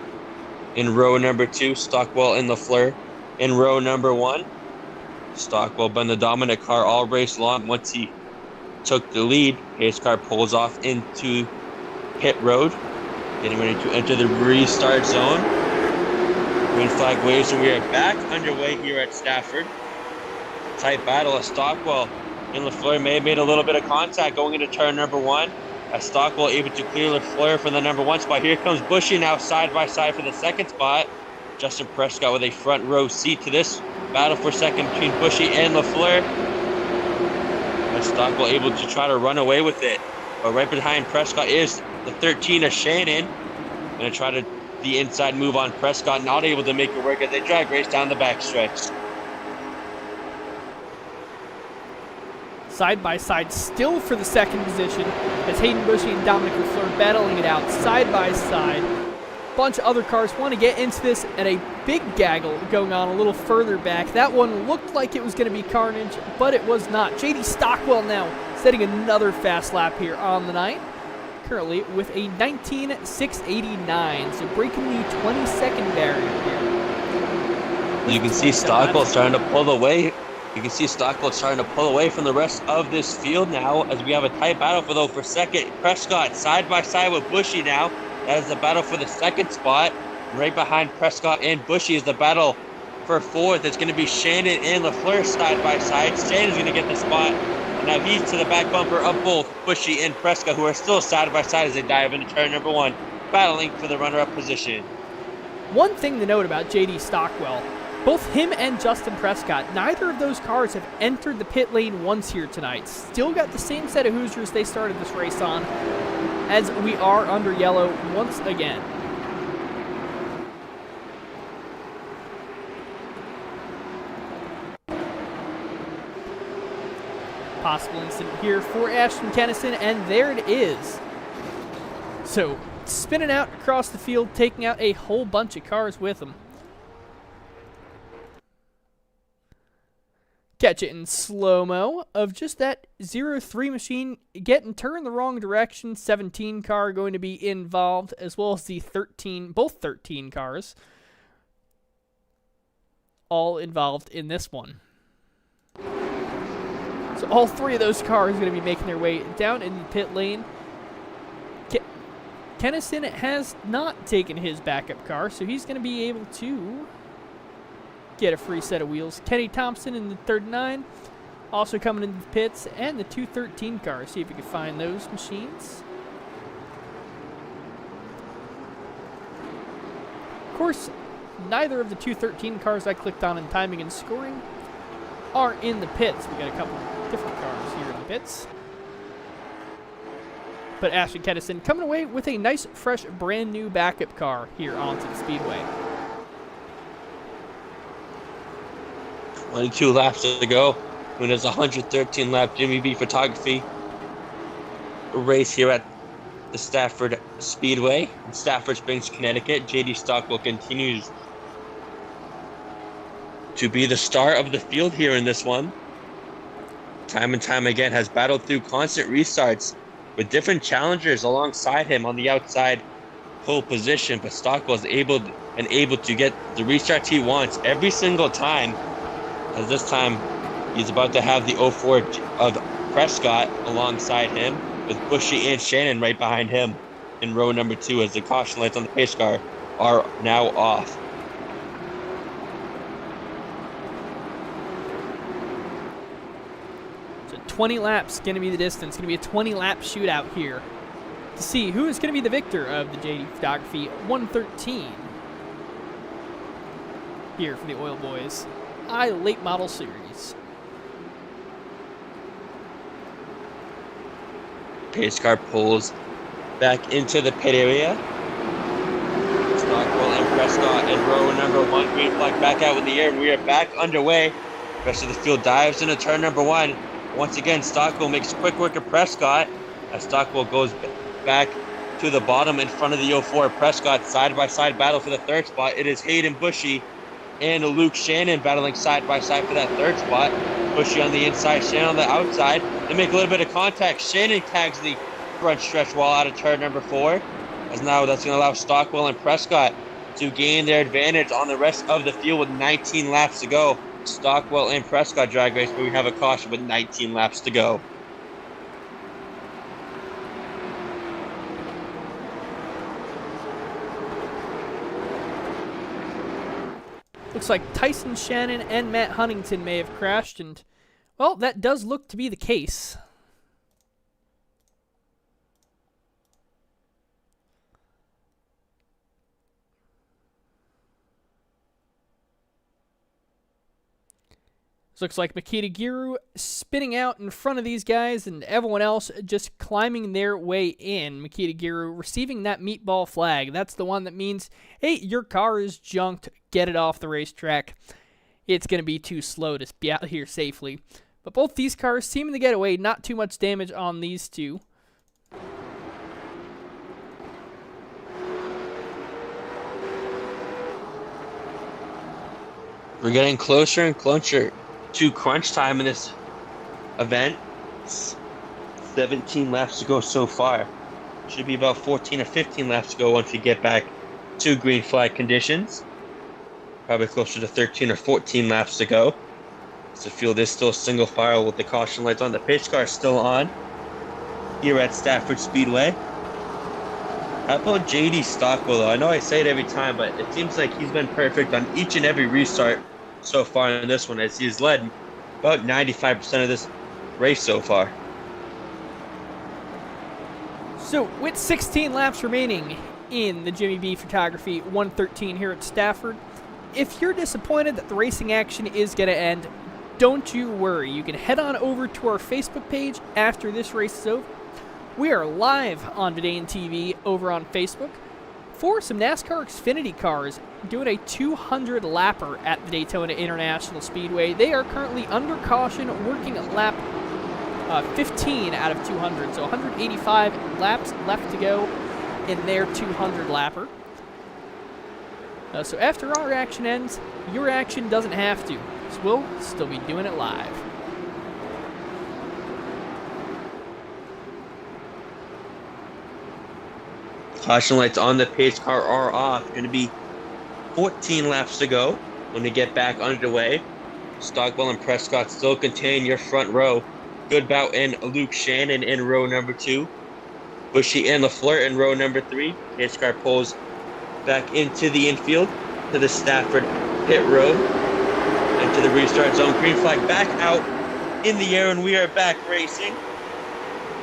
in row number 2. Stockwell and LaFleur in row number 1. Stockwell been the dominant car all race long. Once he took the lead, pace car pulls off into pit road. Getting ready to enter the restart zone. Green flag waves and we are back underway here at Stafford. Tight battle as Stockwell and LaFleur may have made a little bit of contact going into turn number 1. As Stockwell able to clear LaFleur from the number 1 spot. Here comes Bushy now side by side for the second spot. Justin Prescott with a front row seat to this battle for second between Bushy and LaFleur. As Stockwell able to try to run away with it. But right behind Prescott is the 13 of Shannon. Gonna try to the inside move on Prescott, not able to make it work as they drag race down the backstretch. Side by side still for the second position as Hayden Bushy and Dominic LaFleur battling it out side by side. Bunch of other cars want to get into this, and a big gaggle going on a little further back. That one looked like it was going to be carnage, but it was not. JD Stockwell now setting another fast lap here on the night. Currently with a 19.689, so breaking the 20-second barrier here. You can see Stockwell starting to pull away. You can see Stockwell starting to pull away from the rest of this field now as we have a tight battle for second. Prescott side by side with Bushy now. That is the battle for the second spot. Right behind Prescott and Bushy is the battle for fourth. It's going to be Shannon and LaFleur side by side. Shannon's going to get the spot. And now he's to the back bumper of both Bushy and Prescott, who are still side by side as they dive into turn number 1, battling for the runner-up position. One thing to note about J.D. Stockwell, both him and Justin Prescott, neither of those cars have entered the pit lane once here tonight. Still got the same set of Hoosiers they started this race on, as we are under yellow once again. Possible incident here for Ashton Kennison, and there it is. So, spinning out across the field, taking out a whole bunch of cars with him. Catch it in slow-mo of just that 0-3 machine getting turned the wrong direction. 17 car going to be involved, as well as the 13, both 13 cars, all involved in this one. So all three of those cars are going to be making their way down in the pit lane. Kennison has not taken his backup car, so he's going to be able to get a free set of wheels. Kenny Thompson in the 39, also coming into the pits, and the 213 cars. See if we can find those machines. Of course, neither of the 213 cars I clicked on in timing and scoring are in the pits. We got a couple different cars here in the pits. But Ashton Kennison coming away with a nice, fresh, brand new backup car here onto the speedway. 22 laps to go. When there's a 113 lap Jimmy B photography race here at the Stafford Speedway in Stafford Springs, Connecticut. JD Stockwell continues to be the star of the field here in this one. Time and time again has battled through constant restarts with different challengers alongside him on the outside pole position, but Stockwell is able to get the restarts he wants every single time. As this time, he's about to have the 04 of Prescott alongside him, with Bushy and Shannon right behind him in row number 2 as the caution lights on the pace car are now off. So 20 laps going to be the distance. Going to be a 20-lap shootout here to see who is going to be the victor of the JD Photography 113 here for the Oil Boys iLate Model Series. Pace car pulls back into the pit area. Stockwell and Prescott in row number 1. Green flag back out with the air. We are back underway. The rest of the field dives into turn number 1. Once again, Stockwell makes quick work of Prescott as Stockwell goes back to the bottom in front of the 04. Prescott side-by-side battle for the third spot. It is Hayden Bushy and Luke Shannon battling side-by-side for that third spot. Bushy on the inside, Shannon on the outside. They make a little bit of contact. Shannon tags the front stretch wall out of turn number 4. As now that's going to allow Stockwell and Prescott to gain their advantage on the rest of the field with 19 laps to go. Stockwell and Prescott drag race, but we have a caution with 19 laps to go. Looks like Tyson Shannon and Matt Huntington may have crashed, and, well, that does look to be the case. This looks like Makita Giru spinning out in front of these guys and everyone else just climbing their way in. Makita Giru receiving that meatball flag. That's the one that means, hey, your car is junked. Get it off the racetrack. It's going to be too slow to be out here safely. But both these cars seeming to get away. Not too much damage on these two. We're getting closer and closer to crunch time in this event. 17 laps to go so far. Should be about 14 or 15 laps to go once we get back to green flag conditions. Probably closer to 13 or 14 laps to go. So the field is still single file with the caution lights on. The pace car is still on here at Stafford Speedway. How about JD Stockwell, though? I know I say it every time, but it seems like he's been perfect on each and every restart so far in this one, as he's led about 95% of this race so far. So, with 16 laps remaining in the Jimmy B Photography 113 here at Stafford, if you're disappointed that the racing action is going to end, don't you worry. You can head on over to our Facebook page after this race is over. We are live on VidaneTV over on Facebook for some NASCAR Xfinity cars doing a 200 lapper at the Daytona International Speedway. They are currently under caution, working at lap 15 out of 200, so 185 laps left to go in their 200 lapper. So after our action ends, your action doesn't have to, so we'll still be doing it live. Caution lights on the pace car are off. Going to be 14 laps to go when we get back underway. Stockwell and Prescott still contain your front row. Goodbout and Luke Shannon in row number 2. Bushy and LaFleur in row number 3. Pace car pulls back into the infield to the Stafford pit road and to the restart zone. Green flag back out in the air, and we are back racing.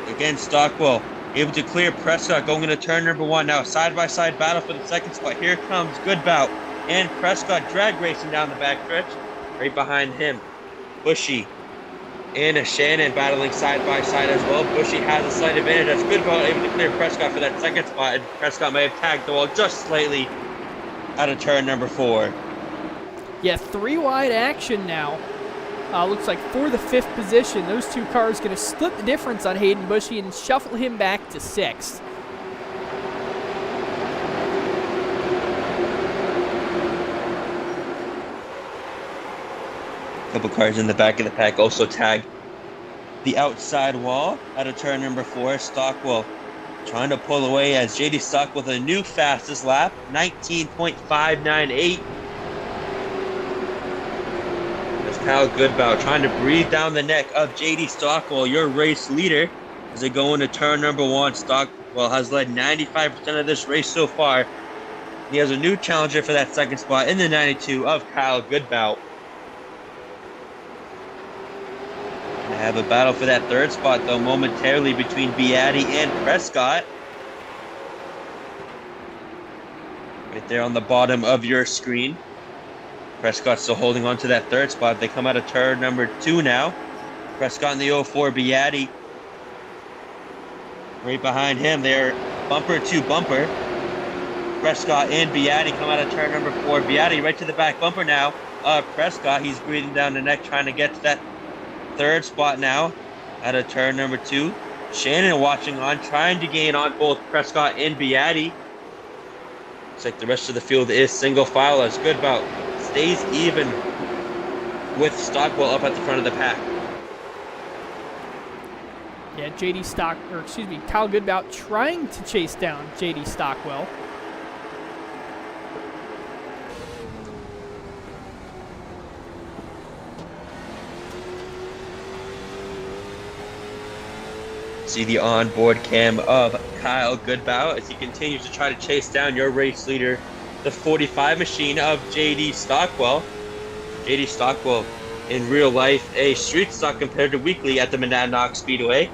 Again, Stockwell able to clear Prescott going into turn number 1. Now side-by-side battle for the second spot. Here comes Goodbout and Prescott drag racing down the backstretch. Right behind him, Bushy and Shannon battling side-by-side as well. Bushy has a slight advantage as Goodbout able to clear Prescott for that second spot. And Prescott may have tagged the wall just slightly out of turn number 4. Yeah, 3 wide action now. Looks like for the 5th position, those two cars going to split the difference on Hayden Bushy and shuffle him back to 6th. A couple cars in the back of the pack also tag the outside wall out of turn number 4. Stockwell trying to pull away as JD Stockwell with a new fastest lap, 19.598. Kyle Goodbout trying to breathe down the neck of JD Stockwell, your race leader, as they go into turn number 1. Stockwell has led 95% of this race so far. He has a new challenger for that second spot in the 92 of Kyle Goodbout. They have a battle for that third spot, though, momentarily between Beatty and Prescott. Right there on the bottom of your screen. Prescott still holding on to that third spot. They come out of turn number 2 now. Prescott in the 04, Beatty right behind him. They're bumper to bumper. Prescott and Beatty come out of turn number 4. Beatty right to the back bumper now. Prescott, he's breathing down the neck trying to get to that third spot now out of turn number 2. Shannon watching on, trying to gain on both Prescott and Beatty. Looks like the rest of the field is single file as Goodbout stays even with Stockwell up at the front of the pack. Yeah, Kyle Goodbout trying to chase down JD Stockwell. See the onboard cam of Kyle Goodbout as he continues to try to chase down your race leader, the 45 machine of JD Stockwell. JD Stockwell, in real life, a street stock competitor weekly at the Monadnock Speedway,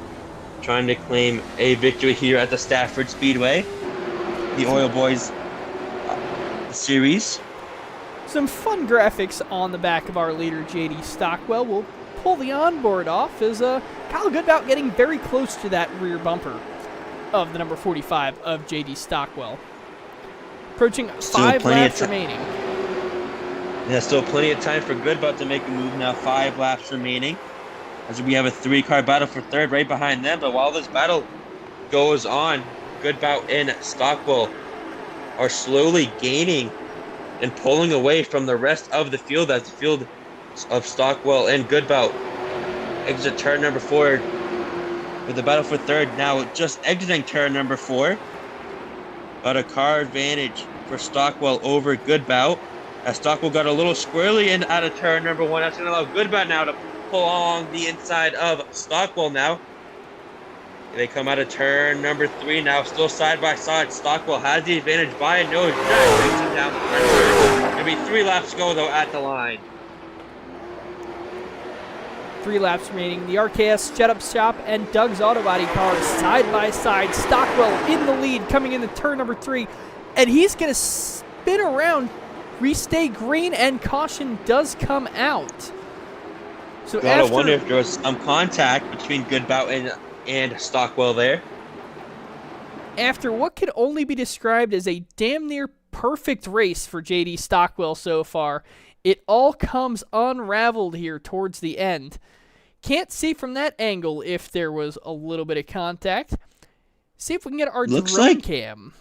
trying to claim a victory here at the Stafford Speedway, the Oil Boys series. Some fun graphics on the back of our leader, JD Stockwell. We'll pull the onboard off as Kyle Goodbout getting very close to that rear bumper of the number 45 of JD Stockwell. Approaching 5 laps remaining. Yeah, still plenty of time for Goodbout to make a move now. 5 laps remaining as we have a 3-car battle for third right behind them. But while this battle goes on, Goodbout and Stockwell are slowly gaining and pulling away from the rest of the field as the field of Stockwell and Goodbout exit turn number 4 with the battle for third now just exiting turn number 4. But a car advantage for Stockwell over Goodbout as Stockwell got a little squirrely and out of turn number 1. That's going to allow Goodbout now to pull along the inside of Stockwell now. They come out of turn number 3 now, still side by side. Stockwell has the advantage by a nose. Jack takes him down the front. There'll be 3 laps to go though at the line. 3 laps remaining. The RKS Jet-Up Shop and Doug's Auto Body cars side by side. Stockwell in the lead coming into turn number 3. And he's going to spin around, restay green, and caution does come out. So Gotta wonder if there was some contact between Goodbout and Stockwell there. After what could only be described as a damn near perfect race for JD Stockwell so far, it all comes unraveled here towards the end. Can't see from that angle if there was a little bit of contact. See if we can get our drone cam.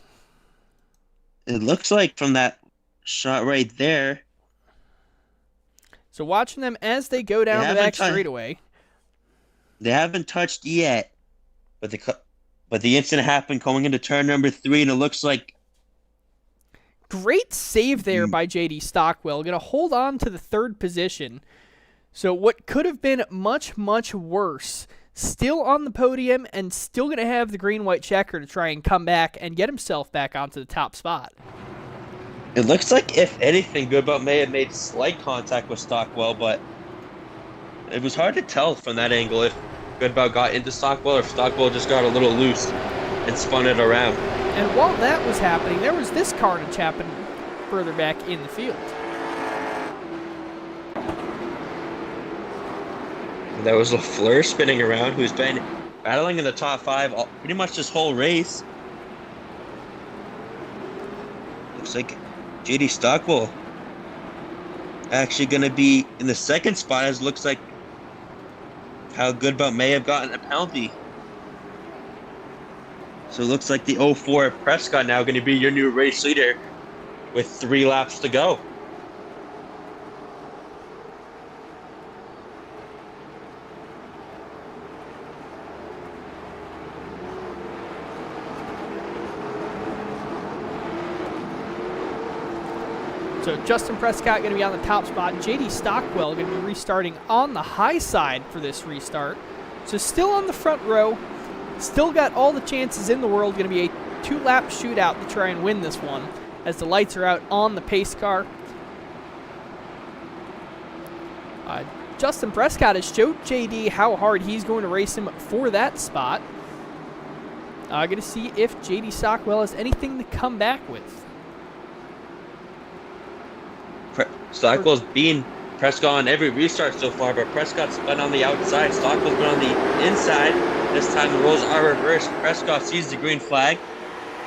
It looks like from that shot right there. So watching them as they go down the back straightaway. They haven't touched yet, but the incident happened going into turn number 3, and it looks like great save there by JD Stockwell. Going to hold on to the 3rd position. So what could have been much, much worse, still on the podium and still going to have the green-white checker to try and come back and get himself back onto the top spot. It looks like, if anything, Goodbout may have made slight contact with Stockwell, but it was hard to tell from that angle if Goodbout got into Stockwell or if Stockwell just got a little loose and spun it around. And while that was happening, there was this carnage happening further back in the field. That was LaFleur spinning around, who's been battling in the top 5 pretty much this whole race. Looks like JD Stockwell actually going to be in the 2nd spot, as it looks like how Goodbout may have gotten a penalty. So it looks like the 04 Prescott now going to be your new race leader with 3 laps to go. So Justin Prescott going to be on the top spot. JD Stockwell going to be restarting on the high side for this restart. So still on the front row. Still got all the chances in the world. Going to be a 2-lap shootout to try and win this one as the lights are out on the pace car. Justin Prescott has showed JD how hard he's going to race him for that spot. Going to see if JD Stockwell has anything to come back with. Stockwell's beaten Prescott on every restart so far, but Prescott's been on the outside. Stockwell's been on the inside. This time the roles are reversed. Prescott sees the green flag.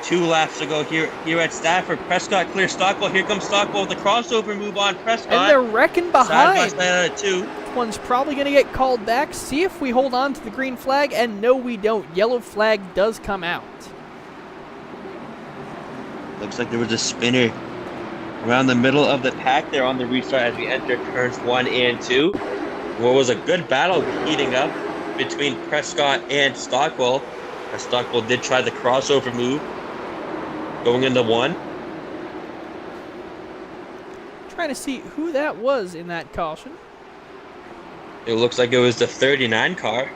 2 laps to go here at Stafford. Prescott clears Stockwell. Here comes Stockwell with the crossover move on Prescott. And they're wrecking behind. Side by side at 2. This one's probably going to get called back. See if we hold on to the green flag, and no, we don't. Yellow flag does come out. Looks like there was a spinner around the middle of the pack there on the restart as we enter turns 1 and 2. What was a good battle heating up between Prescott and Stockwell. As Stockwell did try the crossover move going into 1. Trying to see who that was in that caution. It looks like it was the 39 car.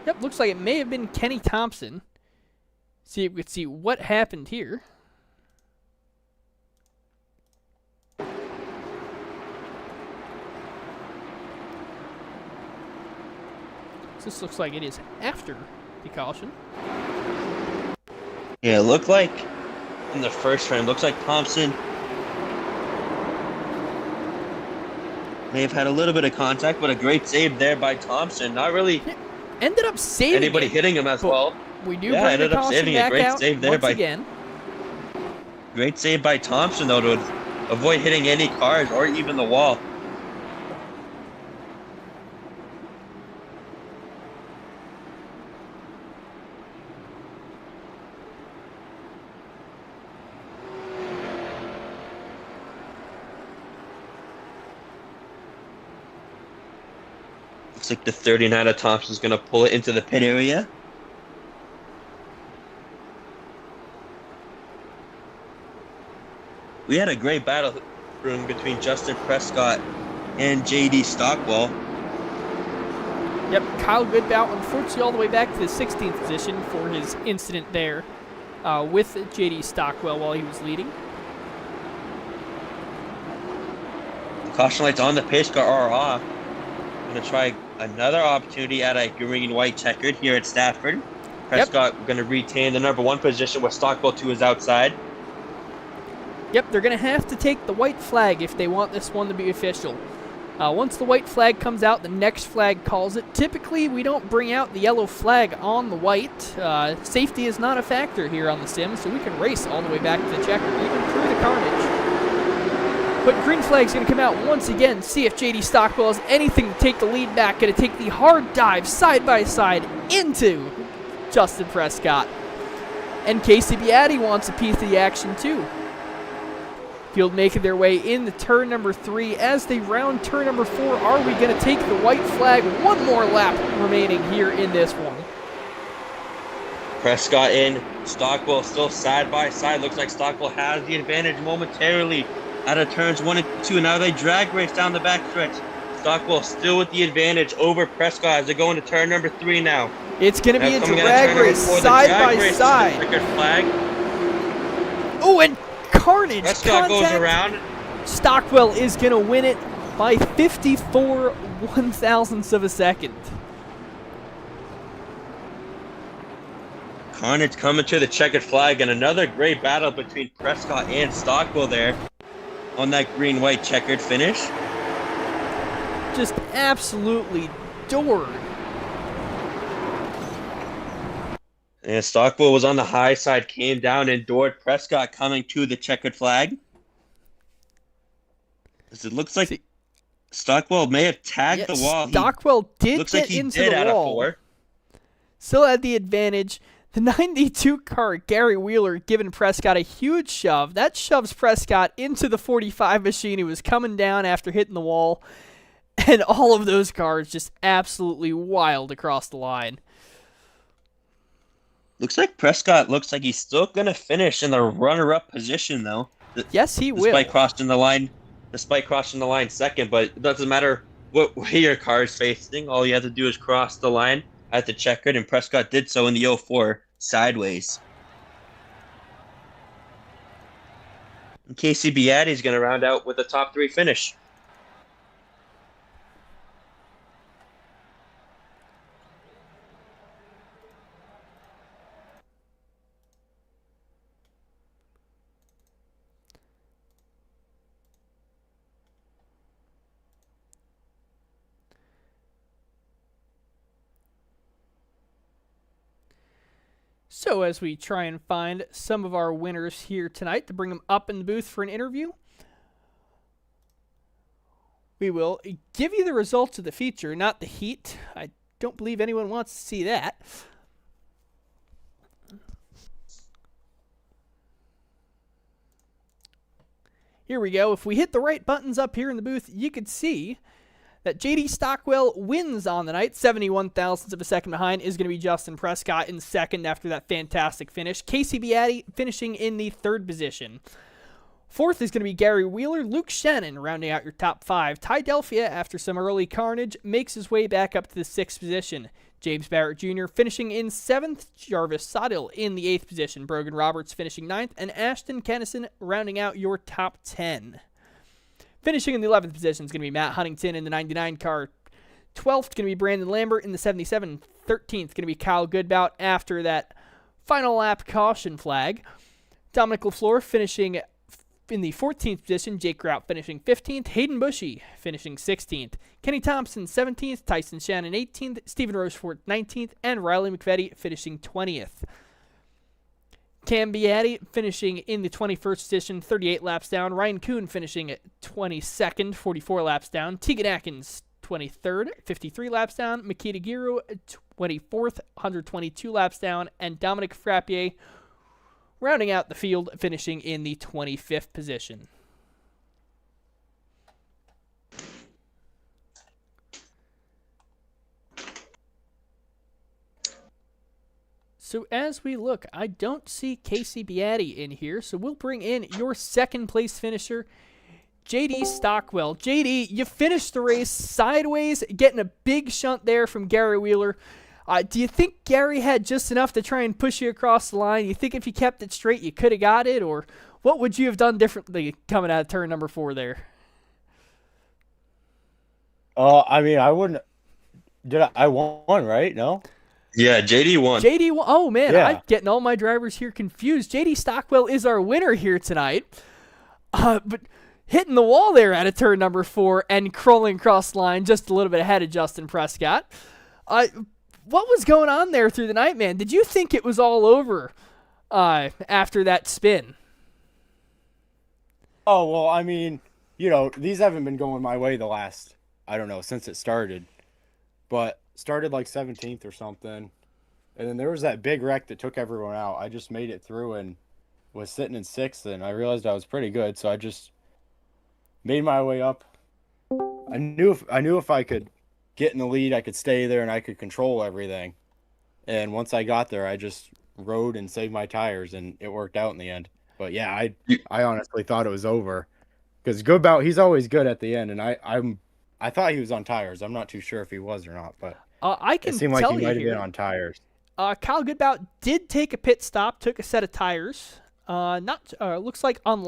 Yep, looks like it may have been Kenny Thompson. See if we could see what happened here. This looks like it is after the caution. Yeah, it looked like in the first frame, looks like Thompson may have had a little bit of contact, but a great save there by Thompson. Not really ended up saving anybody hitting him as well. We do bring the caution back out once again. Great save by Thompson, though, to avoid hitting any cars or even the wall. Looks like the 39 of Thompson's going to pull it into the pit area. We had a great battle room between Justin Prescott and JD Stockwell. Yep, Kyle Goodbout, unfortunately, all the way back to the 16th position for his incident there with J.D. Stockwell while he was leading. The caution lights on, the pace car are off. Going to try another opportunity at a green-white checkered here at Stafford. Prescott going to retain the number 1 position with Stockwell to his outside. Yep, they're going to have to take the white flag if they want this one to be official. Once the white flag comes out, the next flag calls it. Typically, we don't bring out the yellow flag on the white. Safety is not a factor here on the sim, so we can race all the way back to the checker, even through the carnage. But green flag's going to come out once again, see if J.D. Stockwell has anything to take the lead back. Going to take the hard dive side by side into Justin Prescott. And Casey Beatty wants a piece of the action too. Field making their way into turn number 3. As they round turn number 4, are we going to take the white flag? One more lap remaining here in this one. Prescott in, Stockwell still side by side. Looks like Stockwell has the advantage momentarily out of turns 1 and 2. Now they drag race down the backstretch. Stockwell still with the advantage over Prescott as they go into turn number 3 now. It's going to be a drag race side by side. Flag. Oh, and carnage. Prescott goes around. Stockwell is going to win it by 54 one-thousandths of a second. Carnage coming to the checkered flag, and another great battle between Prescott and Stockwell there on that green-white checkered finish. Just absolutely doored. And Stockwell was on the high side, came down and doored Prescott coming to the checkered flag. As it looks like Stockwell may have tagged the wall. Stockwell did looks get like he into did the out wall. Of 4. Still had the advantage. The 92 car, Gary Wheeler, giving Prescott a huge shove. That shoves Prescott into the 45 machine. He was coming down after hitting the wall. And all of those cars just absolutely wild across the line. Looks like Prescott looks like he's still going to finish in the runner-up position, though. Yes, he will. Despite crossing the line second, but it doesn't matter what way your car is facing. All you have to do is cross the line at the checkered, and Prescott did so in the 04 sideways. And Casey Beatty is going to round out with a top 3 finish. So as we try and find some of our winners here tonight to bring them up in the booth for an interview, we will give you the results of the feature, not the heat. I don't believe anyone wants to see that. Here we go. If we hit the right buttons up here in the booth, you could see that J.D. Stockwell wins on the night. 71 thousandths of a second behind is going to be Justin Prescott in second after that fantastic finish. Casey Beatty finishing in the 3rd position. 4th is going to be Gary Wheeler. Luke Shannon rounding out your top 5. Ty Delphia, after some early carnage, makes his way back up to the 6th position. James Barrett Jr. finishing in 7th. Jarvis Soddill in the 8th position. Brogan Roberts finishing 9th. And Ashton Kennison rounding out your top 10. Finishing in the 11th position is going to be Matt Huntington in the 99 car. 12th going to be Brandon Lambert in the 77. 13th going to be Kyle Goodbout after that final lap caution flag. Dominic LaFleur finishing in the 14th position. Jake Grout finishing 15th. Hayden Bushy finishing 16th. Kenny Thompson 17th. Tyson Shannon 18th. Stephen Rochefort 19th. And Riley McVetti finishing 20th. Cam Beatty finishing in the 21st position, 38 laps down. Ryan Kuhn finishing at 22nd, 44 laps down. Tegan Atkins, 23rd, 53 laps down. Makita Giroux, 24th, 122 laps down. And Dominic Frappier rounding out the field, finishing in the 25th position. So as we look, I don't see Casey Beatty in here, so we'll bring in your second place finisher, JD Stockwell. JD, you finished the race sideways, getting a big shunt there from Gary Wheeler. Do you think Gary had just enough to try and push you across the line? You think if you kept it straight, you could have got it? Or what would you have done differently coming out of turn number 4 there? I mean, I wouldn't. I won, right? No? Yeah, JD won. JD won. Oh, man, Yeah. I'm getting all my drivers here confused. JD Stockwell is our winner here tonight. But hitting the wall there out of turn number 4 and crawling across the line just a little bit ahead of Justin Prescott. What was going on there through the night, man? Did you think it was all over after that spin? Oh, well, I mean, these haven't been going my way the last, I don't know, since it started. But started like 17th or something. And then there was that big wreck that took everyone out. I just made it through and was sitting in 6th, and I realized I was pretty good, so I just made my way up. I knew if I could get in the lead, I could stay there and I could control everything. And once I got there, I just rode and saved my tires, and it worked out in the end. But yeah, I honestly thought it was over, because Goodbout, he's always good at the end, and I thought he was on tires. I'm not too sure if he was or not, but I can it seemed tell like he you might have here, been on tires. Kyle Goodbout did take a pit stop, took a set of tires. Looks like on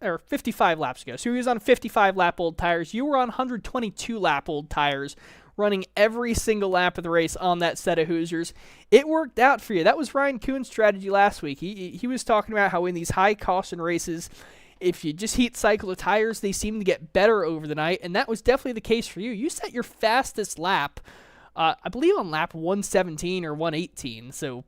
55 laps ago. So he was on 55 lap old tires. You were on 122 lap old tires, running every single lap of the race on that set of Hoosiers. It worked out for you. That was Ryan Kuhn's strategy last week. He was talking about how in these high caution races, if you just heat cycle the tires, they seem to get better over the night, and that was definitely the case for you. You set your fastest lap, I believe on lap 117 or 118, so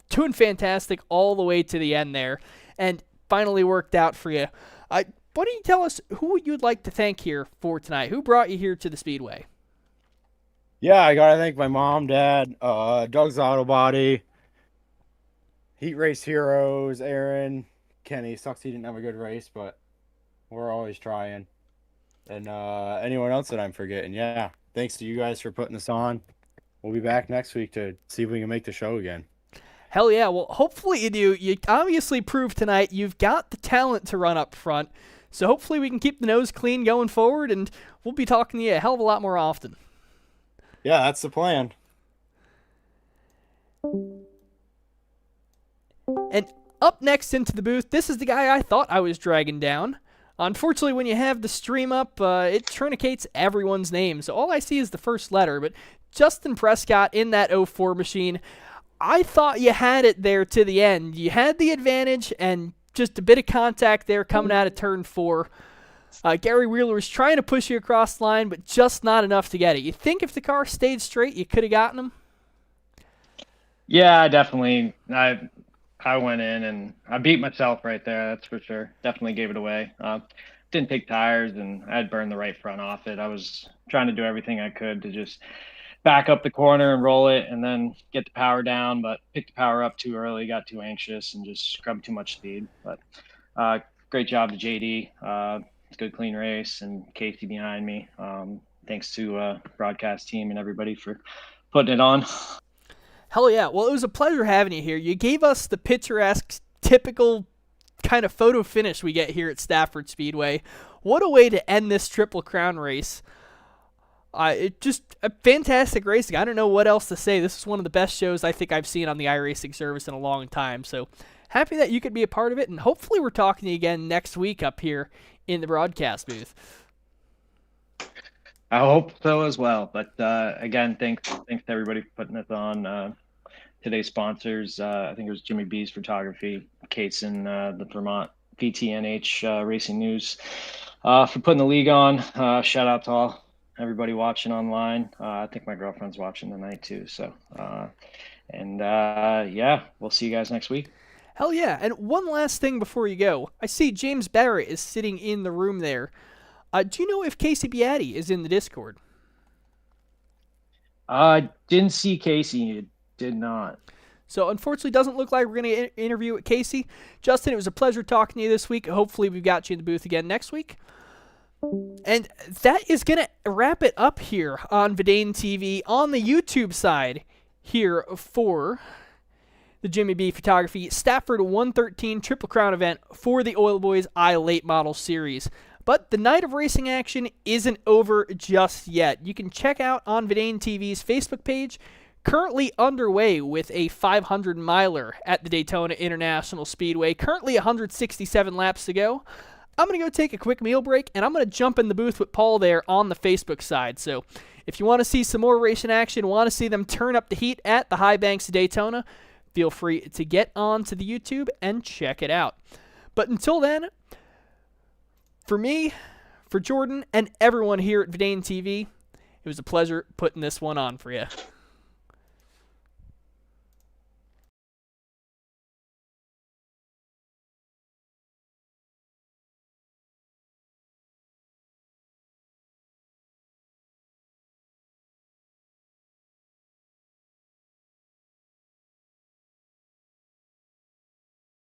doing fantastic all the way to the end there, and finally worked out for you. Why don't you tell us who you'd like to thank here for tonight? Who brought you here to the Speedway? Yeah, I gotta thank my mom, dad, Doug's Auto Body, Heat Race Heroes, Aaron, Kenny. Sucks he didn't have a good race, but we're always trying. And anyone else that I'm forgetting, yeah. Thanks to you guys for putting this on. We'll be back next week to see if we can make the show again. Hell yeah. Well, hopefully you do. You obviously proved tonight you've got the talent to run up front. So hopefully we can keep the nose clean going forward, and we'll be talking to you a hell of a lot more often. Yeah, that's the plan. And up next into the booth, this is the guy I thought I was dragging down. Unfortunately, when you have the stream up, it truncates everyone's name. So all I see is the first letter. But Justin Prescott in that 04 machine, I thought you had it there to the end. You had the advantage and just a bit of contact there coming out of turn 4. Gary Wheeler was trying to push you across the line, but just not enough to get it. You think if the car stayed straight, you could have gotten him? Yeah, definitely. I went in and I beat myself right there. That's for sure. Definitely gave it away. Didn't take tires, and I had burned the right front off it. I was trying to do everything I could to just back up the corner and roll it and then get the power down, but picked the power up too early, got too anxious, and just scrubbed too much speed. But great job to JD. Good, clean race, and Casey behind me. Thanks to broadcast team and everybody for putting it on. Hell yeah. Well, it was a pleasure having you here. You gave us the picturesque, typical kind of photo finish we get here at Stafford Speedway. What a way to end this Triple Crown race. It just a fantastic racing. I don't know what else to say. This is one of the best shows I think I've seen on the iRacing service in a long time. So happy that you could be a part of it, and hopefully we're talking to you again next week up here in the broadcast booth. I hope so as well. But again, thanks to everybody for putting this on. Today's sponsors, I think it was Jimmy B's Photography, Kate's in the Vermont VTNH Racing News for putting the league on. Shout out to everybody watching online. I think my girlfriend's watching tonight too. So, yeah, we'll see you guys next week. Hell yeah. And one last thing before you go. I see James Barrett is sitting in the room there. Do you know if Casey Beatty is in the Discord? Didn't see Casey. Did not. So unfortunately, doesn't look like we're going to interview with Casey. Justin, it was a pleasure talking to you this week. Hopefully we've got you in the booth again next week. And that is going to wrap it up here on VidaneTV on the YouTube side here for the Jimmy B Photography Stafford 113 Triple Crown event for the Oil Boys iLate Model Series. But the night of racing action isn't over just yet. You can check out on VidaneTV's Facebook page, currently underway with a 500-miler at the Daytona International Speedway. Currently 167 laps to go. I'm going to go take a quick meal break, and I'm going to jump in the booth with Paul there on the Facebook side. So if you want to see some more racing action, want to see them turn up the heat at the high banks of Daytona, feel free to get on to the YouTube and check it out. But until then, for me, for Jordan, and everyone here at VidaneTV, it was a pleasure putting this one on for you.